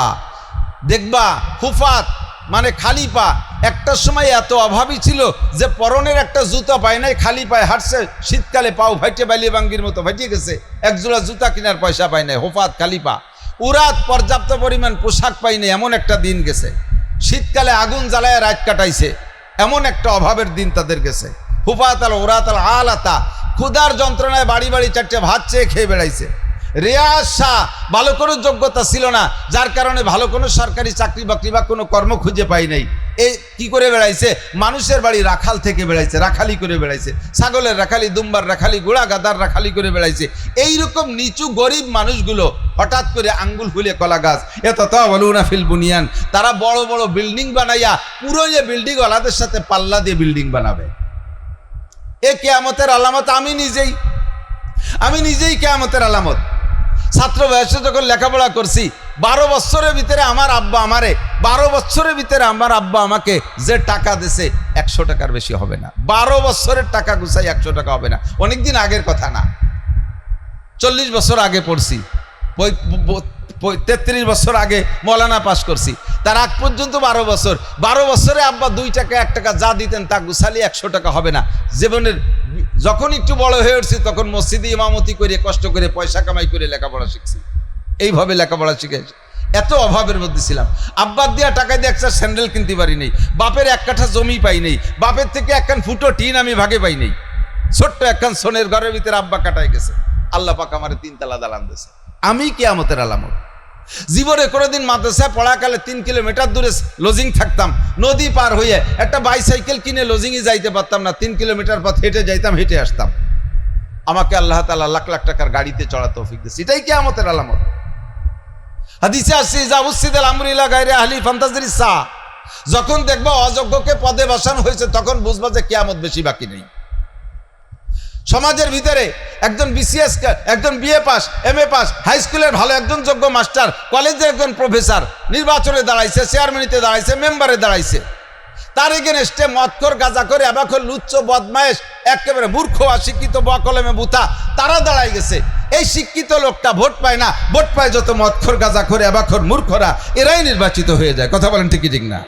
দেখবা হুফাত মানে খালি পা, একটা সময় এত অভাবী ছিল যে পরনের একটা জুতা পায় নাই, খালি পায়ে হাঁটছে, শীতকালে পাও ভাইটে বালিয়ে বাঙ্গির মতো ভাইটে গেছে, একজোড়া জুতা কেনার পয়সা পায় নাই, হুফাত খালি পা। উরাত পর্যাপ্ত পরিমাণ পোশাক পাই নাই, এমন একটা দিন গেছে। শীতকালে আগুন জ্বালায় রাত কাটাইছে, এমন একটা অভাবের দিন তাদের গেছে। হুফাতাল উরাতাল আলাতা, ক্ষুধার যন্ত্রণায় বাড়ি বাড়ি 4টে ভাত চেয়ে খেয়ে বেড়াইছে। রেয়াসা, ভালো কোনো যোগ্যতা ছিল না, যার কারণে ভালো কোনো সরকারি চাকরি বাকরি বা কোনো কর্ম খুঁজে পাই নাই। এই কি করে বেড়াইছে? মানুষের বাড়ি রাখাল থেকে বেড়াইছে, রাখালি করে বেড়াইছে, ছাগলের রাখালি, দুম্বার রাখালি, ঘোড়া গাদার রাখালি করে বেড়াইছে। এইরকম নিচু গরিব মানুষগুলো হঠাৎ করে আঙ্গুল ফুলে কলা গাছ, ইয়াতাতাওয়ালুনা ফিল বুনিয়ান, তারা বড় বড় বিল্ডিং বানাইয়া পুরো বিল্ডিং ওয়ালাদের সাথে পাল্লা দিয়ে বিল্ডিং বানাবে। এ কিয়ামতের আলামত। আমি নিজেই কিয়ামতের আলামত। ছাত্র বয়সে যখন লেখাপড়া করছি, 12 বছরের ভিতরে আমার আব্বা আমাকে যে টাকা দিছে 100 টাকার বেশি হবে না। 12 বছরের টাকা গুছাই 100 টাকা হবে না। অনেকদিন আগের কথা না, 40 বছর আগে পড়ছি, 33 বছর আগে মৌলানা পাস করছি। তার আগ পর্যন্ত 12 বছরে আব্বা 2 টাকা 1 টাকা যা দিতেন তা গুছালি 100 টাকা হবে না। জীবনের যখন একটু বড় হয়ে উঠছি তখন মসজিদে ইমামতি করে কষ্ট করে পয়সা কামাই করে লেখাপড়া শিখছি। এইভাবে লেখাপড়া শিখেছি। এত অভাবের মধ্যে ছিলাম। আব্বার দেওয়া টাকা দিয়ে একটা স্যান্ডেল কিনতে পারি নাই, বাপের 1 কাঠা জমি পাই নাই, বাপের থেকে একখান ফুটো টিন আমি ভাগে পাই নাই। ছোট্ট একখান সোনের ঘরের ভিতরে আব্বা কাটাই গেছে। আল্লাহ পাক আমার 3 তলা দালান দিয়েছে। আমি কিয়ামতের আলামত। জীবনে কোনোদিন মাদ্রাসায় পড়াকালে 3 কিলোমিটার দূরে লজিং থাকতাম, নদী পার হয়ে একটা বাইসাইকেল কিনে লজিংয়ে যাইতে পারতাম না, 3 কিলোমিটার পথ হেঁটে যাইতাম, হেঁটে আসতাম। আমাকে আল্লাহ তাআলা লাখ লাখ টাকার গাড়িতে চড়া তৌফিক দিয়েছে। এটাই কিয়ামতের আলামত। হাদিসে আসছে ইজা উসিদাল আমরু ইলা গায়রি আহলি ফান্তাজিরিস সা, যখন দেখবা অযোগ্যকে পদে বসানো হয়েছে তখন বুঝবা যে কিয়ামত বেশি বাকি নেই। সমাজের ভিতরে একজন বিসিএস, একজন BA pass, MA pass, high স্কুলের ভালো একজন যোগ্য মাস্টার, কলেজের একজন প্রফেসর নির্বাচনে দাঁড়াইছে, চেয়ারম্যানিতে দাঁড়াইছে, মেম্বারে দাঁড়াইছে, তার এগেনস্টে মদখোর, গাঁজাখোর, আবাখোর, লুচ্চ, বদমায়েশ, একেবারে মূর্খ, অশিক্ষিত, বকলমে বুথা, তারা দাঁড়াই গেছে। এই শিক্ষিত লোকটা ভোট পায় না, ভোট পায় যত মদখোর, গাঁজাখোর, আবাখোর, মূর্খরা, এরাই নির্বাচিত হয়ে যায়। কথা বলেন ঠিকই ঠিক না?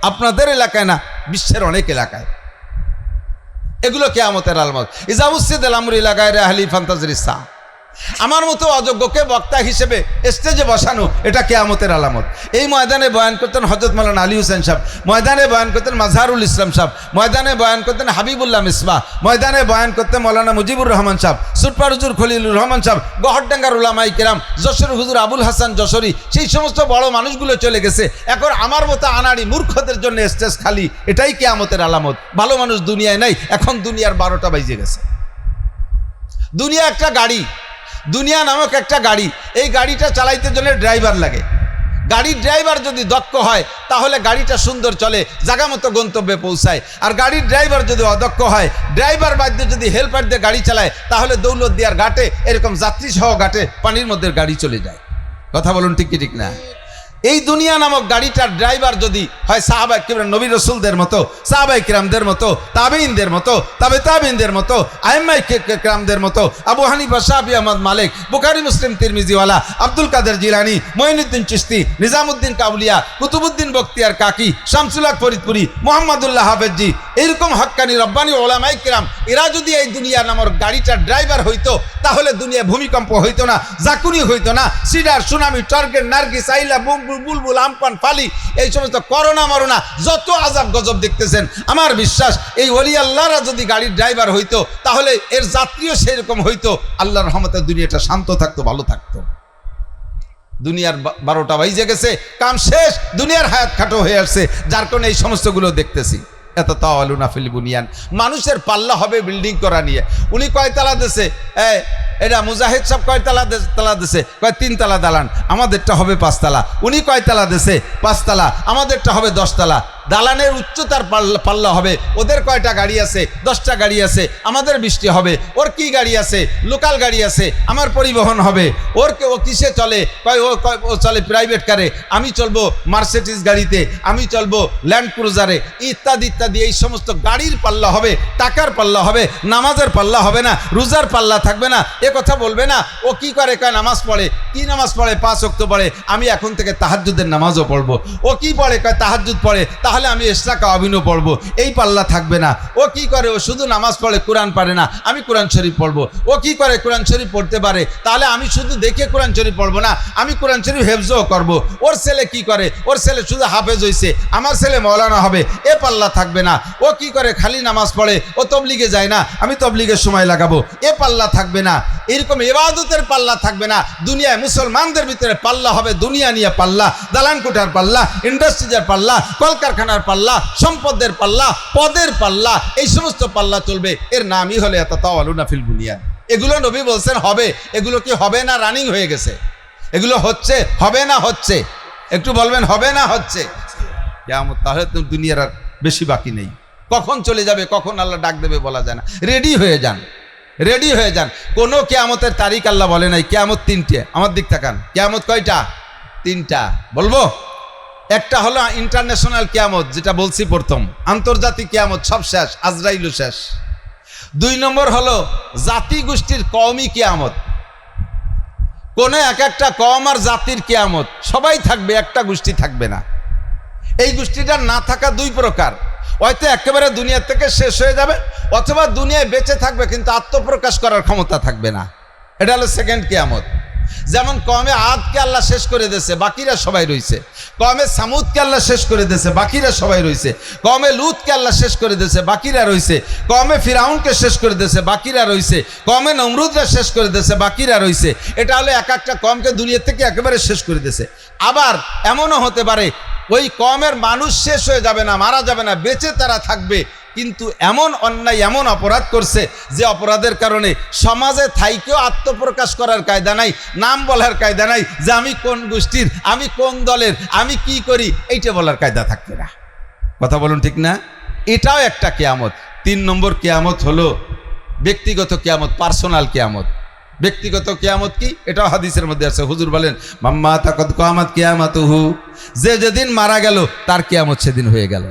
আপনাদের এলাকায় না, বিশ্বের অনেক এলাকায় এগুলো কিয়ামতের আলামত। ইজা উসিদাল আমরু ইলা গায়রি আহলি ফান্তাজিরিস সা, আমার মতো অযোগ্যকে বক্তা হিসেবে স্টেজে বসানো, এটা কিয়ামতের আলামত। এই ময়দানে বয়ান করতেন হযরত মাওলানা আলী হোসেন সাহেব, ময়দানে বয়ান করতেন মাজহারুল ইসলাম সাহেব, ময়দানে বয়ান করতেন হাবিবুল্লাহ মিসবাহ, ময়দানে বয়ান করতেন মাওলানা মুজিবুর রহমান সাহেব, সুরপার হুজুর খলিলুর রহমান সাহেব, গহরডাঙ্গার উলামায়ে কেরাম, যশোর হুজুর আবুল হাসান যশোরী, সেই সমস্ত বড় মানুষগুলো চলে গেছে। এখন আমার মতো আনাড়ি মূর্খদের জন্য স্টেজ খালি, এটাই কিয়ামতের আলামত। ভালো মানুষ দুনিয়ায় নাই। এখন দুনিয়ার 12টা বাজে গেছে। দুনিয়া একটা গাড়ি, দুনিয়া নামক একটা গাড়ি, এই গাড়িটা চালাইতে জন্য ড্রাইভার লাগে। গাড়ির ড্রাইভার যদি দক্ষ হয় তাহলে গাড়িটা সুন্দর চলে, জায়গা মতো গন্তব্যে পৌঁছায়। আর গাড়ির ড্রাইভার যদি অদক্ষ হয়, ড্রাইভার বাধ্যে যদি হেল্পার দিয়ে গাড়ি চালায়, তাহলে দৌলত দিয়ার ঘাটে, এরকম যাত্রী সহ ঘাটে পানির মধ্যে গাড়ি চলে যায়। কথা বলুন ঠিক কি ঠিক না? এই দুনিয়া নামক গাড়িটার ড্রাইভার যদি হয় সাহাবায়ে কিরাম, নবী রাসূলদের মতো, সাহাবায়ে কিরামদের মতো, তাবেঈনদের মতো, তাবেঈনদের মতো, আইম্মায়ে কিরামদের মতো, আবু হানিফা, শাফি, আহমদ, মালিক, বুখারী, মুসলিম, তিরমিজিওয়ালা, আব্দুল কাদের জিলানী, মঈনুদ্দিন চিশতি, নিজামুদ্দিন কাবুলিয়া, কুতুবুদ্দিন বখতিয়ার কাকি, শামসুল হক ফরিদপুরি, মুহাম্মদুল্লাহ হাফেজি, এরকম হক্কানি রব্বানি ওলামায়ে কিরাম, এরা যদি এই দুনিয়া নামক গাড়িটার ড্রাইভার হইতো তাহলে দুনিয়া ভূমিকম্প হইতো না, জাকুনি হইতো না, সিডার, সুনামি, টর্গেট, নার্গিস, আইলা, বুলবুল, আমপান, ফালি, এই সমস্ত করোনা মরোনা যত আযাব গজব দেখতেছেন, আমার বিশ্বাস এই ওলি আল্লাহরা যদি গাড়ির ড্রাইভার হইতো তাহলে এর যাত্রীও সেরকম হইতো। আল্লাহর রহমতে দুনিয়াটা শান্ত থাকতো, ভালো থাকতো। দুনিয়ার 12টা বাজে গেছে, কাম শেষ, দুনিয়ার হায়াত খাটো হয়ে আসছে, যার কারণে এই সমস্তগুলো দেখতেছি। ইয়াতাতাওয়ালুনা ফিল বুনিয়ান, মানুষের পাল্লা হবে বিল্ডিং করা নিয়ে। উনি কয়তলা দেশে, এটা মুজাহিদ সাহেব কয়তলা দেশে, কয় 3 তলা দালান, আমাদেরটা হবে 5 তলা। উনি কয়তলা দেশে, 5 তলা, আমাদেরটা হবে 10 তলা। দালানের উচ্চতার পাল্লা হবে, ওদের কয়টা গাড়ি আছে, 10টা গাড়ি আছে, আমাদের 20টি হবে, ওর কি গাড়ি আছে, লোকাল গাড়ি আছে, আমার পরিবহন হবে, ও কিসে চলে, ও চলে প্রাইভেট কারে, আমি চলবো মার্সিডিজ গাড়িতে, আমি চলবো ল্যান্ড ক্রুজারে, ইত্যাদি ইত্যাদি। এই সমস্ত গাড়ির পাল্লা হবে, টাকার পাল্লা হবে, নামাজের পাল্লা হবে না, রোজার পাল্লা থাকবে না। এ কথা বলবে না ও কি করে, কয় নামাজ পড়ে, কি নামাজ পড়ে, 5 ওয়াক্ত পড়ে, আমি এখন থেকে তাহাজ্জুদের নামাজও পড়বো। ও কি পড়ে, কয় তাহাজ্জুদ পড়ে, তাহলে আমি ইশরাক আবিনও পড়বো। এই পাল্লা থাকবে না। ও কি করে, ও শুধু নামাজ পড়ে, কোরআন পারে না, আমি কোরআন শরীফ পড়বো। ও কি করে, কোরআন শরীফ পড়তে পারে, তাহলে আমি শুধু দেখে কোরআন শরীফ পড়বো না, আমি কোরআন শরীফ হেফজও করবো। ওর ছেলে কি করে, ওর ছেলে শুধু হাফেজ হইছে, আমার ছেলে মৌলানা হবে, এ পাল্লা থাকবে না। ও কি করে, খালি নামাজ পড়ে, ও তবলিগে যায় না, আমি তবলিগের সময় লাগাবো, এ পাল্লা থাকবে না। এরকম ইবাদতের পাল্লা থাকবে না। দুনিয়ায় মুসলমানদের ভিতরে পাল্লা হবে, দুনিয়া নিয়ে পাল্লা, দালান কোঠার পাল্লা, ইন্ডাস্ট্রিজের পাল্লা, কলকারখানার পাল্লা, সম্পদের পাল্লা, পদের পাল্লা, এই সমস্ত পাল্লা চলবে। এর নামই হলে ইয়াতাতাওয়ালুনা ফিল বুনিয়ান। এগুলো নবী বলছেন হবে। এগুলো কি হবে না রানিং হয়ে গেছে? এগুলো হচ্ছে, হবে না হচ্ছে? একটু বলবেন, হবে না হচ্ছে? কিয়ামত তাহলে তো দুনিয়ার আর বেশি বাকি নেই। কখন চলে যাবে, কখন আল্লাহ ডাক দেবে বলা যায় না। রেডি হয়ে যান, রেডি হয়ে যান। কোনো কিয়ামতের তারিখ আল্লাহ বলে নাই। কিয়ামত 3টে। আমার দিক তাকান, কিয়ামত কয়টা? 3টা। বলবো, একটা হলো ইন্টারন্যাশনাল কিয়ামত, যেটা বলছি প্রথম, আন্তর্জাতিক কিয়ামত, সব শেষ, আজরাইলও শেষ। 2 নম্বর হলো জাতি গোষ্ঠীর কওমি কিয়ামত। কোন একটা কওম আর জাতির কিয়ামত, সবাই থাকবে, একটা গোষ্ঠী থাকবে না। এই গোষ্ঠীটা না থাকা 2 প্রকার, হয়তো একেবারে দুনিয়া থেকে শেষ হয়ে যাবে, অথবা দুনিয়ায় বেঁচে থাকবে কিন্তু আত্মপ্রকাশ করার ক্ষমতা থাকবে না। এটা হলো সেকেন্ড কিয়ামত। যেমন কওমে আদকে আল্লাহ শেষ করে দিয়েছে, বাকিরা সবাই রয়েছে। কওমে সামুদকে আল্লাহ শেষ করে দিয়েছে, বাকিরা সবাই রয়েছে। কওমে লুতকে আল্লাহ শেষ করে দিয়েছে, বাকিরা রয়েছে। কওমে ফিরাউনকে শেষ করে দিয়েছে, বাকিরা রয়েছে। কওমে নমরুদরা শেষ করে দিয়েছে, বাকিরা রয়েছে। এটা হলো এক একটা কওমকে দুনিয়া থেকে একেবারে শেষ করে দিয়েছে। আবার এমনও হতে পারে ওই কওমের মানুষ শেষ হয়ে যাবে না, মারা যাবে না, বেঁচে তারা থাকবে, কিন্তু এমন অন্যায়, এমন অপরাধ করছে যে অপরাধের কারণে সমাজে থাইকেও আত্মপ্রকাশ করার কায়দা নাই, নাম বলার কায়দা নাই, যে আমি কোন গোষ্ঠীর, আমি কোন দলের, আমি কি করি, এইটা বলার কায়দা থাকবে না। কথা বলুন ঠিক না? এটাও একটা কিয়ামত। 3 নম্বর কিয়ামত হলো ব্যক্তিগত কিয়ামত, পার্সোনাল কিয়ামত। ব্যক্তিগত কিয়ামত কি? এটাও হাদিসের মধ্যে আছে। হুজুর বলেন, মাম্মা তাকাদ কিয়ামত কিয়ামাতুহু, যে যেদিন মারা গেল তার কিয়ামত সেদিন হয়ে গেল।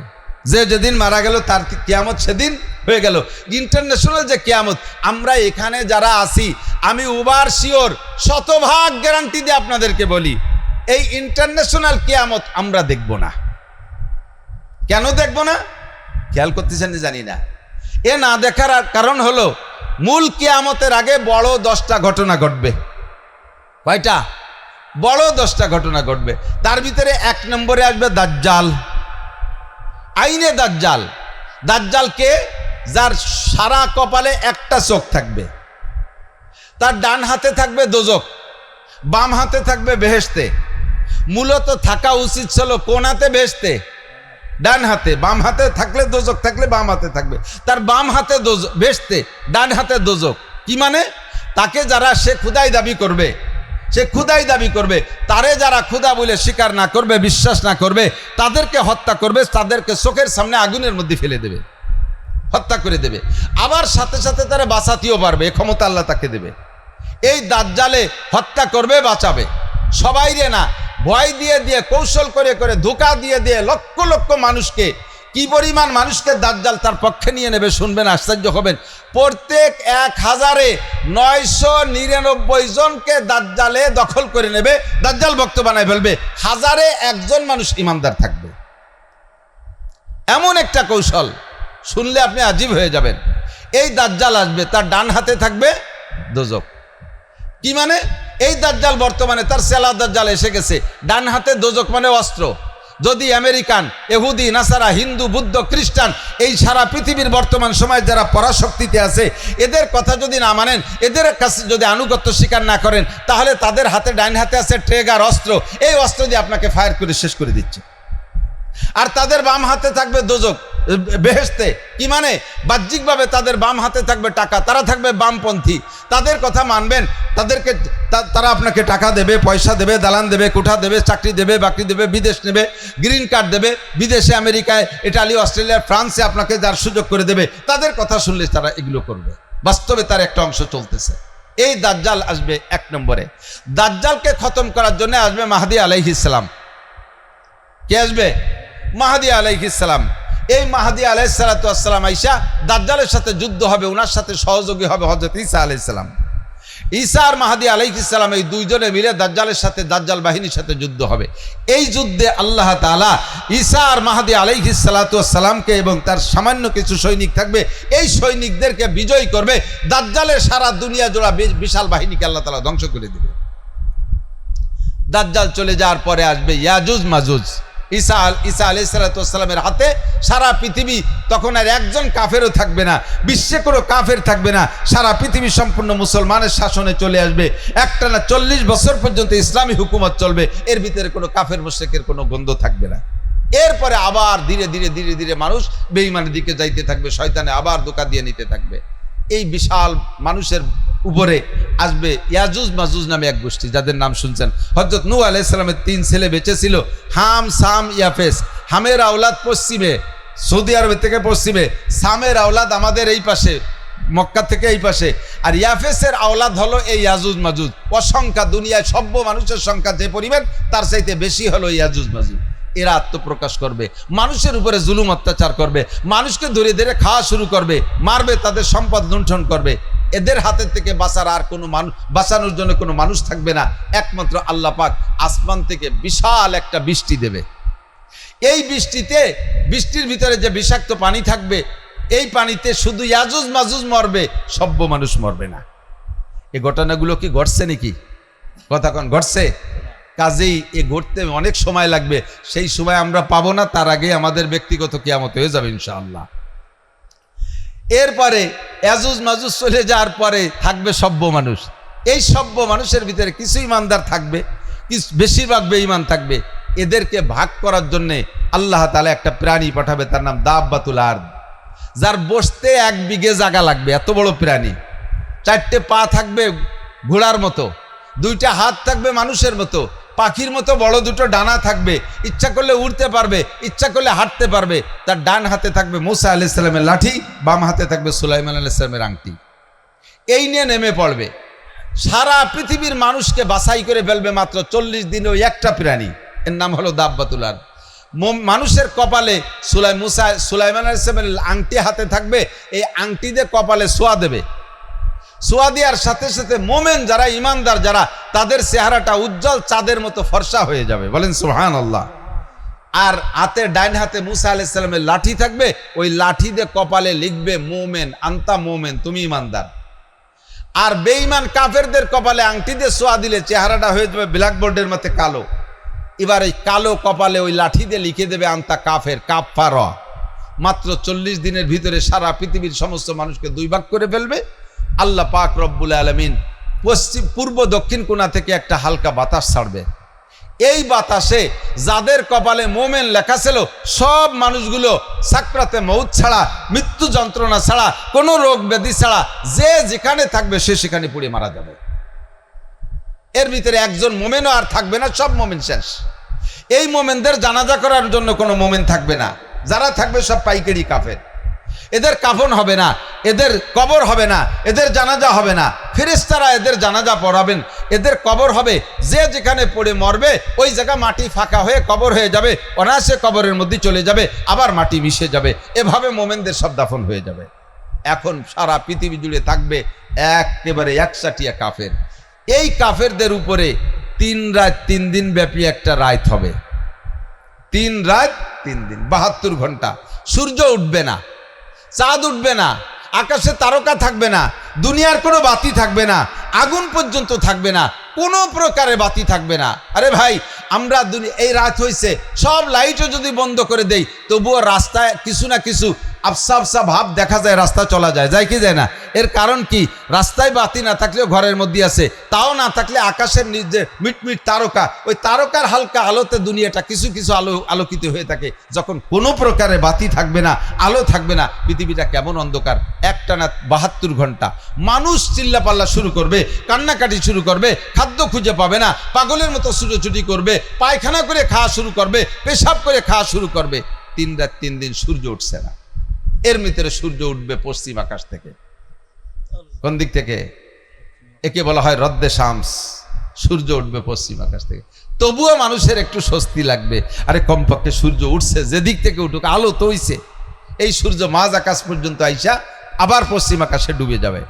যে যেদিন মারা গেল তার কিয়ামত সেদিন হয়ে গেল। ইন্টারন্যাশনাল যে কিয়ামত, আমরা এখানে যারা আছি, আমি ওভার শিওর, শতভাগ গ্যারান্টি দিয়ে আপনাদেরকে বলি, এই ইন্টারন্যাশনাল কিয়ামত আমরা দেখব না। কেন দেখব না? খেয়াল করতেছেন জানি না। এ না দেখার কারণ হলো, মূল কিয়ামতের আগে বড় 10টা ঘটনা ঘটবে। কয়টা? বড় 10টা ঘটনা ঘটবে। তার ভিতরে 1 নম্বরে আসবে দাজ্জাল। আইনে দাজ্জাল। দাজ্জাল কে? যার সারা কপালে একটা চোখ থাকবে, তার ডান হাতে থাকবে দোজক, বাম হাতে থাকবে বেহেশতে। মূলত থাকা উচিত ছিল কোন হাতে? বেহেশতে, ডান হাতে। বাম হাতে থাকলে দোজক, থাকলে বাম হাতে থাকবে। তার বাম হাতে বেহেশতে, ডান হাতে দোজক। কি মানে? তাকে যারা সে খুদাই দাবি করবে, সে খুদাই দাবি করবে, তারে যারা খুদা বলে স্বীকার না করবে, বিশ্বাস না করবে, তাদেরকে হত্যা করবে, তাদেরকে চোখের সামনে আগুনের মধ্যে ফেলে দেবে, হত্যা করে দেবে। আবার সাথে সাথে তারা বাঁচাতেও পারবে, এ ক্ষমতা আল্লাহ তাকে দেবে। এই দাজ্জালে হত্যা করবে, বাঁচাবে, সবাই রে না, ভয় দিয়ে দিয়ে, কৌশল করে করে, ধোঁকা দিয়ে দিয়ে লক্ষ লক্ষ মানুষকে, কি পরিমাণ মানুষকে দাজ্জাল তার পক্ষে নিয়ে নেবে শুনবেন, আশ্চর্য হবেন। প্রত্যেক 1999 জনকে দাজ্জালে দখল করে নেবে, দাজ্জাল ভক্ত বানায় ফেলবে। 1000-এ 1 জন মানুষ ইমানদার থাকবে। এমন একটা কৌশল, শুনলে আপনি আজীব হয়ে যাবেন। এই দাজ্জাল আসবে, তার ডান হাতে থাকবে দোজক। কি মানে? এই দাজ্জাল বর্তমানে, তার সেলা দাজ্জাল এসে গেছে, ডান হাতে দোজক মানে অস্ত্র। যদি আমেরিকান, ইহুদি, নাসারা, হিন্দু, বুদ্ধ, খ্রিস্টান, এই সারা পৃথিবীর বর্তমান সময় যারা পরাশক্তিতে আছে, এদের কথা যদি না মানেন, এদের কাছে যদি আনুগত্য স্বীকার না করেন, তাহলে তাদের হাতে, ডাইন হাতে আছে ট্রেগার, অস্ত্র। এই অস্ত্র দিয়ে আপনাকে ফায়ার করে শেষ করে দিচ্ছে। আর তাদের বাম হাতে থাকবে দোজক, বেহেশতে। কি মানে? বাহ্যিকভাবে তাদের বাম হাতে থাকবে টাকা, তারা থাকবে বামপন্থী, তাদের কথা মানবেন, তাদেরকে তারা আপনাকে টাকা দেবে, পয়সা দেবে, দালান দেবে, কোঠা দেবে, চাকরি দেবে, বাকরি দেবে, বিদেশ নেবে, গ্রিন কার্ড দেবে, বিদেশে আমেরিকায়, ইটালি, অস্ট্রেলিয়া, ফ্রান্সে আপনাকে যার সুযোগ করে দেবে, তাদের কথা শুনলে তারা এগুলো করবে। বাস্তবে তার একটা অংশ চলতেছে। এই দাজ্জাল আসবে 1 নম্বরে। দাজ্জালকে খতম করার জন্য আসবে মাহদী আলাইহিস সালাম। কে আসবে? মাহদী আলাইহিস সালাম। এই মাহদী আলাইহিস সালাতু ওয়াস সালাম আইসা দাজ্জালের সাথে যুদ্ধ হবে, ওনার সাথে সহযোগী হবে হযরত ঈসা আলাইহিস সালাম। ঈসা আর মাহদী আলাইহিস সালাম এই দুইজনে মিলে দাজ্জালের সাথে, দাজ্জাল বাহিনীর সাথে যুদ্ধ হবে। এই যুদ্ধে আল্লাহ তাআলা ঈসা আর মাহদী আলাইহিস সালাতু ওয়াস সালামকে এবং তার সামান্য কিছু সৈনিক থাকবে, এই সৈনিকদেরকে বিজয় করবে। দাজ্জালের সারা দুনিয়া জোড়া বিশাল বাহিনীকে আল্লাহ তাআলা ধ্বংস করে দেবে। দাজ্জাল চলে যাওয়ার পরে আসবে ইয়াজুজ মাজুজ। ঈসা আলাইহিস সালাতু ওয়াস সালামের হাতে সারা পৃথিবী, তখন আর একজন কাফেরও থাকবে না, বিশ্বে কোনো কাফের থাকবে না, সারা পৃথিবী সম্পূর্ণ মুসলমানের শাসনে চলে আসবে। একটানা 40 বছর পর্যন্ত ইসলামী হুকুমত চলবে, এর ভিতরে কোনো কাফের মুশরিকের কোনো গন্ধ থাকবে না। এরপরে আবার ধীরে ধীরে ধীরে ধীরে মানুষ বেঈমানের দিকে যাইতে থাকবে, শয়তানে আবার ধোঁকা দিয়ে নিতে থাকবে। এই বিশাল মানুষের উপরে আসবে ইয়াজুজ মাজুজ নামে এক গোষ্ঠী, যাদের নাম শুনছেন। হযরত নূহ আলাইহিস সালামের 3 ছেলে বেঁচে ছিল, হাম, সাম, ইয়াফেস। হামের আওলাদ পশ্চিমে, সৌদি আরব থেকে পশ্চিমে, সামের আওলাদ আমাদের এই পাশে, মক্কা থেকে এই পাশে, আর ইয়াফেসের আওলাদ হলো এই ইয়াজুজ মাজুজ। অসংখ্য দুনিয়ায় সভ্য মানুষের সংখ্যা যে পরিমাণ, তার চাইতে বেশি হলো ইয়াজুজ মাজুজ। এরা আত্মপ্রকাশ করবে, মানুষের উপরে জুলুম অত্যাচার করবে, মানুষকে ধরে ধরে খাওয়া শুরু করবে, মারবে, তাদের সম্পদ লুণ্ঠন করবে। এদের হাতের থেকে বাঁচার আর কোনো মানুষ, বাঁচানোর জন্য কোনো মানুষ থাকবে না, একমাত্র আল্লাহ পাক আসমান থেকে বিশাল একটা বৃষ্টি দেবে। এই বৃষ্টির ভিতরে যে বিষাক্ত পানি থাকবে, এই পানিতে শুধু ইয়াজুজ মাজুজ মরবে, সভ্য মানুষ মরবে না। এই ঘটনাগুলো কি ঘটছে নাকি? কথা কোন ঘটছে? কাজেই এ ঘটতে অনেক সময় লাগবে, সেই সময় আমরা পাবো না, তার আগে আমাদের ব্যক্তিগত কিয়ামত হয়ে যাবে ইনশাআল্লাহ। এরপরে ইয়াজুজ মাজুজ চলে যাওয়ার পরে থাকবে সভ্য মানুষ। এই সভ্য মানুষের ভিতরে কিছু ইমানদার থাকবে, বেশিরভাগ বেঈমান থাকবে। এদেরকে ভাগ করার জন্যে আল্লাহ তাআলা একটা প্রাণী পাঠাবে, তার নাম দাব্বাতুল আরদ, যার বসতে 1 বিঘে জায়গা লাগবে। এত বড় প্রাণী, 4টে পা থাকবে ঘোড়ার মতো, 2টা হাত থাকবে মানুষের মতো, পাখির মতো বড় 2টো ডানা থাকবে, ইচ্ছা করলে উড়তে পারবে, ইচ্ছা করলে হাঁটতে পারবে। তার ডান হাতে থাকবে মূসা আলাইহিস সালামের লাঠি, বাম হাতে থাকবে সুলাইমান আলাইহিস সালামের আংটি। এই নিয়ে নেমে পড়বে, সারা পৃথিবীর মানুষকে বাছাই করে ফেলবে মাত্র 40 দিনে। ওই একটা প্রাণী, এর নাম হলো দাব্বাতুল আরদ। মানুষের কপালে সুলাইমান আলাইহিস সালামের আংটি হাতে থাকবে, এই আংটি দিয়ে কপালে ছোঁয়া দেবে। ছোঁয়া দেওয়ার সাথে সাথে মোমেন যারা, ইমানদার যারা, তাদের চেহারাটা উজ্জ্বল চাঁদের মতো ফর্সা হয়ে যাবে। বলেন সুবহানাল্লাহ। আর হাতে, ডাইন হাতে মূসা আলাইহিস সালামের লাঠি থাকবে, ওই লাঠি দিয়ে কপালে লিখবে মোমেন, আনতা মোমেন, তুমি ইমানদার। আর বেঈমান কাফেরদের কপালে আংটি দিয়ে ছোঁয়া দিলে চেহারাটা হয়ে যাবে ব্ল্যাকবোর্ডের মতো কালো। এবার ওই কালো কপালে ওই লাঠি দিয়ে লিখে দেবে আনতা কাফের, কাফার। মাত্র 40 দিনের ভিতরে সারা পৃথিবীর সমস্ত মানুষকে 2 ভাগ করে ফেলবে। আল্লাহ পাক রব্বুল আলামিন পূর্ব দক্ষিণ কোণা থেকে একটা হালকা বাতাস ছাড়বে। এই বাতাসে যাদের কপালে মোমেন লেখা ছিল, সব মানুষগুলো সাকরাতে মউত ছাড়া, মৃত্যু যন্ত্রণা ছাড়া, কোনো রোগ ব্যাধি ছাড়া, যে যেখানে থাকবে সে সেখানে পুড়ে মারা যাবে। এর ভিতরে একজন মোমেনও আর থাকবে না, সব মোমেন শেষ। এই মোমেনদের জানাজা করার জন্য কোনো মোমেন থাকবে না, যারা থাকবে সব পাইকারি কাফের। এদের কাফন হবে না, এদের কবর হবে না, এদের জানাজা হবে না, ফেরেশতারা এদের জানাজা পড়াবেন। এদের কবর হবে, যে যেখানে পড়ে মরবে ওই জায়গা মাটি ফাঁকা হয়ে কবর হয়ে যাবে, অনায়াসে কবরের মধ্যে চলে যাবে, আবার মাটি মিশে যাবে। এভাবে মোমেনদের সব দাফন হয়ে যাবে। এখন সারা পৃথিবী জুড়ে থাকবে একেবারে 160 কাফের। এই কাফেরদের উপরে 3 রাত 3 দিন ব্যাপী একটা রাত হবে। 3 রাত 3 দিন, 72 ঘন্টা। সূর্য উঠবে না, চাঁদ উঠবে না, আকাশে তারকা থাকবে না, দুনিয়ার কোনো বাতি থাকবে না, আগুন পর্যন্ত থাকবে না, কোনো প্রকারের বাতি থাকবে না। আরে ভাই, আমরা এই রাত হয়েছে, সব লাইটও যদি বন্ধ করে দেই, তবুও রাস্তায় কিছু না কিছু আফসা আফসা ভাব দেখা যায়, রাস্তা চলা যায়, যায় কি যায় না? এর কারণ কি? রাস্তায় বাতি না থাকলেও ঘরের মধ্যে আছে, তাও না থাকলে আকাশের নিচে মিটমিট তারকা, ওই তারকার হালকা আলোতে দুনিয়াটা কিছু কিছু আলোকিত হয়ে থাকে। যখন কোনো প্রকারে বাতি থাকবে না, আলো থাকবে না, পৃথিবীটা কেমন অন্ধকার। একটানা 72 ঘন্টা মানুষ চিল্লাপাল্লা শুরু করবে, কান্নাকাটি শুরু করবে, খাদ্য খুঁজে পাবে না, পাগলের মতো ছুটোছুটি করবে, পায়খানা করে খাওয়া শুরু করবে, পেশাব করে খাওয়া শুরু করবে। 3 রাত 3 দিন সূর্য উঠছে না। এর ভিতরে সূর্য উঠবে পশ্চিম আকাশ থেকে। কোন দিক থেকে? একে বলা হয় রদ্দে শামস। সূর্য উঠবে পশ্চিম আকাশ থেকে। তবুও মানুষের একটু স্বস্তি লাগবে, আরে কমপক্ষে সূর্য উঠছে, যে দিক থেকে উঠুক, আলো তো হইছে। এই সূর্য মাঝ আকাশ পর্যন্ত আইসা আবার পশ্চিম আকাশে ডুবে যাবে।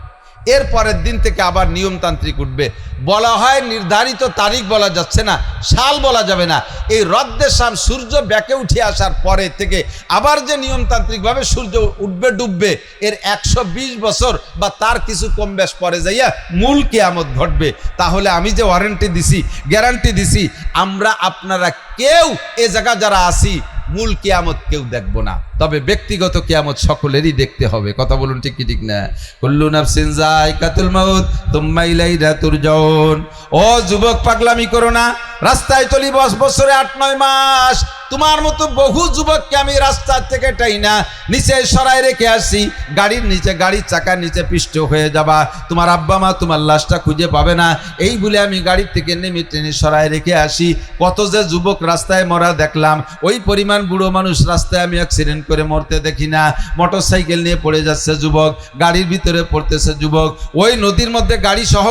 এর পরের দিন থেকে আবার নিয়মতান্ত্রিক উঠবে। বলা হয় নির্ধারিত তারিখ বলা যাচ্ছে না, সাল বলা যাবে না। এই রদ্দে শাম সূর্য ব্যাকে উঠে আসার পরে থেকে আবার যে নিয়মতান্ত্রিকভাবে সূর্য উঠবে ডুববে, এর 120 বছর বা তার কিছু কম বেশ পরে যাইয়া মূল কিয়ামত ঘটবে। তাহলে আমি যে ওয়ারেন্টি দিছি, গ্যারান্টি দিছি, আমরা আপনারা কেউ এ জায়গা যারা আছি মূল কিয়ামত কেউ দেখবো না, তবে ব্যক্তিগত কিয়ামত সকলেরই দেখতে হবে। কথা বলুন ঠিক কি ঠিক না? কুল্লু নাফসিন যায়কাতুল মাউত তুম্মা ইলাইনা তুরজাউন। ও যুবক, পাগলামি করো না। রাস্তায় চলি বছরে 8-9 মাস। তোমার মতো বহু যুবককে আমি রাস্তা থেকে টাইনা নিচে সরাই রেখে আসি, গাড়ির নিচে, গাড়ির চাকার নিচে পিষ্ট হয়ে যাবা, তোমার আব্বা মা তোমার লাশটা খুঁজে পাবে না, এই বলে আমি গাড়ির থেকে নেমে টেনে সরাই রেখে আসি। কত যে যুবক রাস্তায় মরা দেখলাম, ওই পরিমাণ বুড়ো মানুষ রাস্তায় আমি অ্যাক্সিডেন্ট করে মরতে দেখি না। মোটর সাইকেল নিয়ে পড়ে যাচ্ছে যুবক, গাড়ির ভিতরে পড়তেছে যুবক, ওই নদীর মধ্যে গাড়ি সহ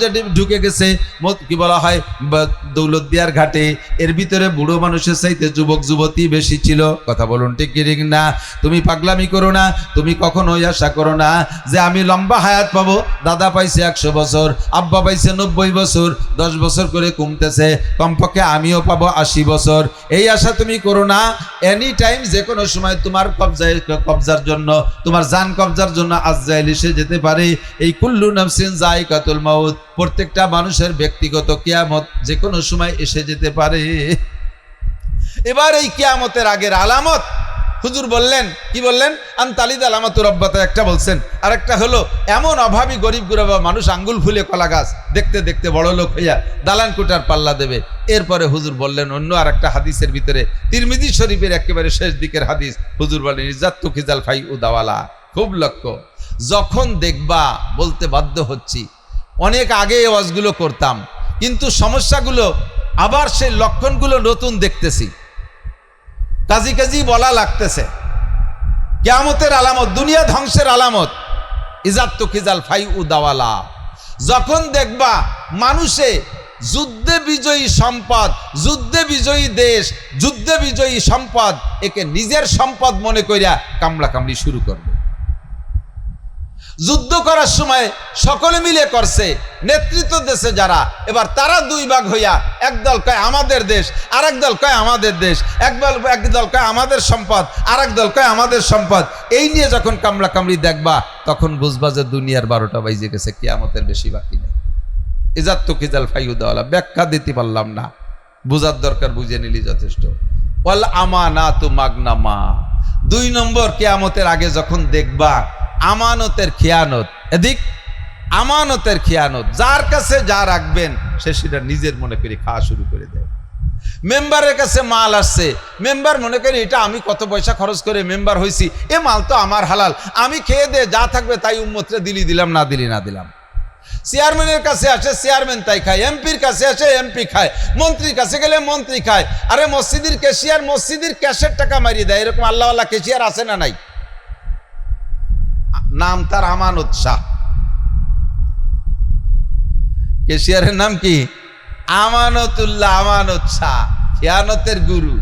যে ঢুকে গেছে, কি বলা হয়, দৌলতদিয়ার ঘাটে, এর ভিতরে বুড়ো মানুষের চাইতে যুবক যুবতী বেশি ছিল। কথা বলুন ঠিক কি ঠিক না? তুমি পাগলামি করো না। তুমি কখনোই আশা করো না যে আমি লম্বা হায়াত পাবো। দাদা পাইছে 100 বছর, আব্বা পাইছে 90 বছর, 10 বছর করে কমতেছে, কমপক্ষে আমিও পাবো 80 বছর। এই আশা তুমি করো না। এনি টাইম, যে কোনো সময় তোমার কবজার জন্য, তোমার জান কবজার জন্য আজরাইল এসে যেতে পারে। এই কুল্লু নাফসিন যায়কাতুল মাউত, প্রত্যেকটা মানুষের ব্যক্তিগত কিয়ামত যে কোনো সময় এসে যেতে পারে। এবার এই কিয়ামতের আগের আলামত হুজুর বললেন, কি বললেন? আনতালিদ আলামাতু রব্বাতা একটা বলছেন, আর একটা হলো এমন অভাবী গরিব গুরবা মানুষ আঙ্গুল ফুলে কলা গাছ, দেখতে দেখতে বড় লোক হইয়া দালান কোটার পাল্লা দেবে। এরপরে হুজুর বললেন অন্য আর একটা হাদিসের ভিতরে, তিরমিজি শরীফের একেবারে শেষ দিকের হাদিস, হুজুর বলেন ইজ্জাতু খিজাল ফাই উদাওয়ালা। খুব লক্ষ্য, যখন দেখবা, বলতে বাধ্য হচ্ছি, অনেক আগে এই ওয়াজগুলো করতাম, কিন্তু সমস্যাগুলো আবার সেই লক্ষণগুলো নতুন দেখতেছি, কাজী কাজী বলা লাগতেছে। কিয়ামতের আলামত, দুনিয়া ধ্বংসের আলামত, ইজাত্তু খিজাল ফাই উদাওয়ালা। যখন দেখবা মানুষে যুদ্ধে বিজয়ী সম্পদ, যুদ্ধে বিজয়ী দেশ, যুদ্ধে বিজয়ী সম্পদ, একে নিজের সম্পদ মনে করিয়া কামড়া কামড়ি শুরু করবে। যুদ্ধ করার সময় সকলে মিলে করছে, নেতৃত্ব দেশে যারা, এবার তারা 2 ভাগ হইয়া, একদল কয় আমাদের দেশ, আর একদল কয় আমাদের দেশ, একদল কয় আমাদের সম্পদ, আর একদল কয় আমাদের সম্পদ। এই নিয়ে যখন কামড়া কামড়ি দেখবা, তখন বুঝবা যে দুনিয়ার 12টা বাজে গেছে, কিয়ামতের বেশি বাকি নেই। ইজাত্তু খিজাল ফাইউদাওয়ালা, ব্যাখ্যা দিতে পারলাম না, বুঝার দরকার, বুঝে নিলি যথেষ্ট। ওয়াল আমানাতু মাগনামা। 2 নম্বর, কিয়ামতের আগে যখন দেখবা আমানতের খেয়ানত। এদিক আমানতের খেয়ানত, যার কাছে যা রাখবেন সে সেটা নিজের মনে করে খাওয়া শুরু করে দেয়। মেম্বারের কাছে মাল আসছে, মেম্বার মনে করে এটা আমি কত পয়সা খরচ করে মেম্বার হয়েছি, এ মাল তো আমার হালাল, আমি খেয়ে দে, যা থাকবে তাই উম্মতরে দিলাম, না দিলি না দিলাম। চেয়ারম্যানের কাছে আসে, চেয়ারম্যান তাই খায়, এমপির কাছে আসে, এমপি খায়, মন্ত্রীর কাছে গেলে মন্ত্রী খায়। আরে মসজিদের ক্যাশিয়ার মসজিদের ক্যাশের টাকা মারিয়ে দেয়, এরকম আল্লাহওয়ালা ক্যাশিয়ার আছে না নাই? নাম তার আমানত শাহ। ক্যাশিয়ারের নাম কি? আমানতুল্লাহ, আমানত শাহ, খেয়ানতের গুরু।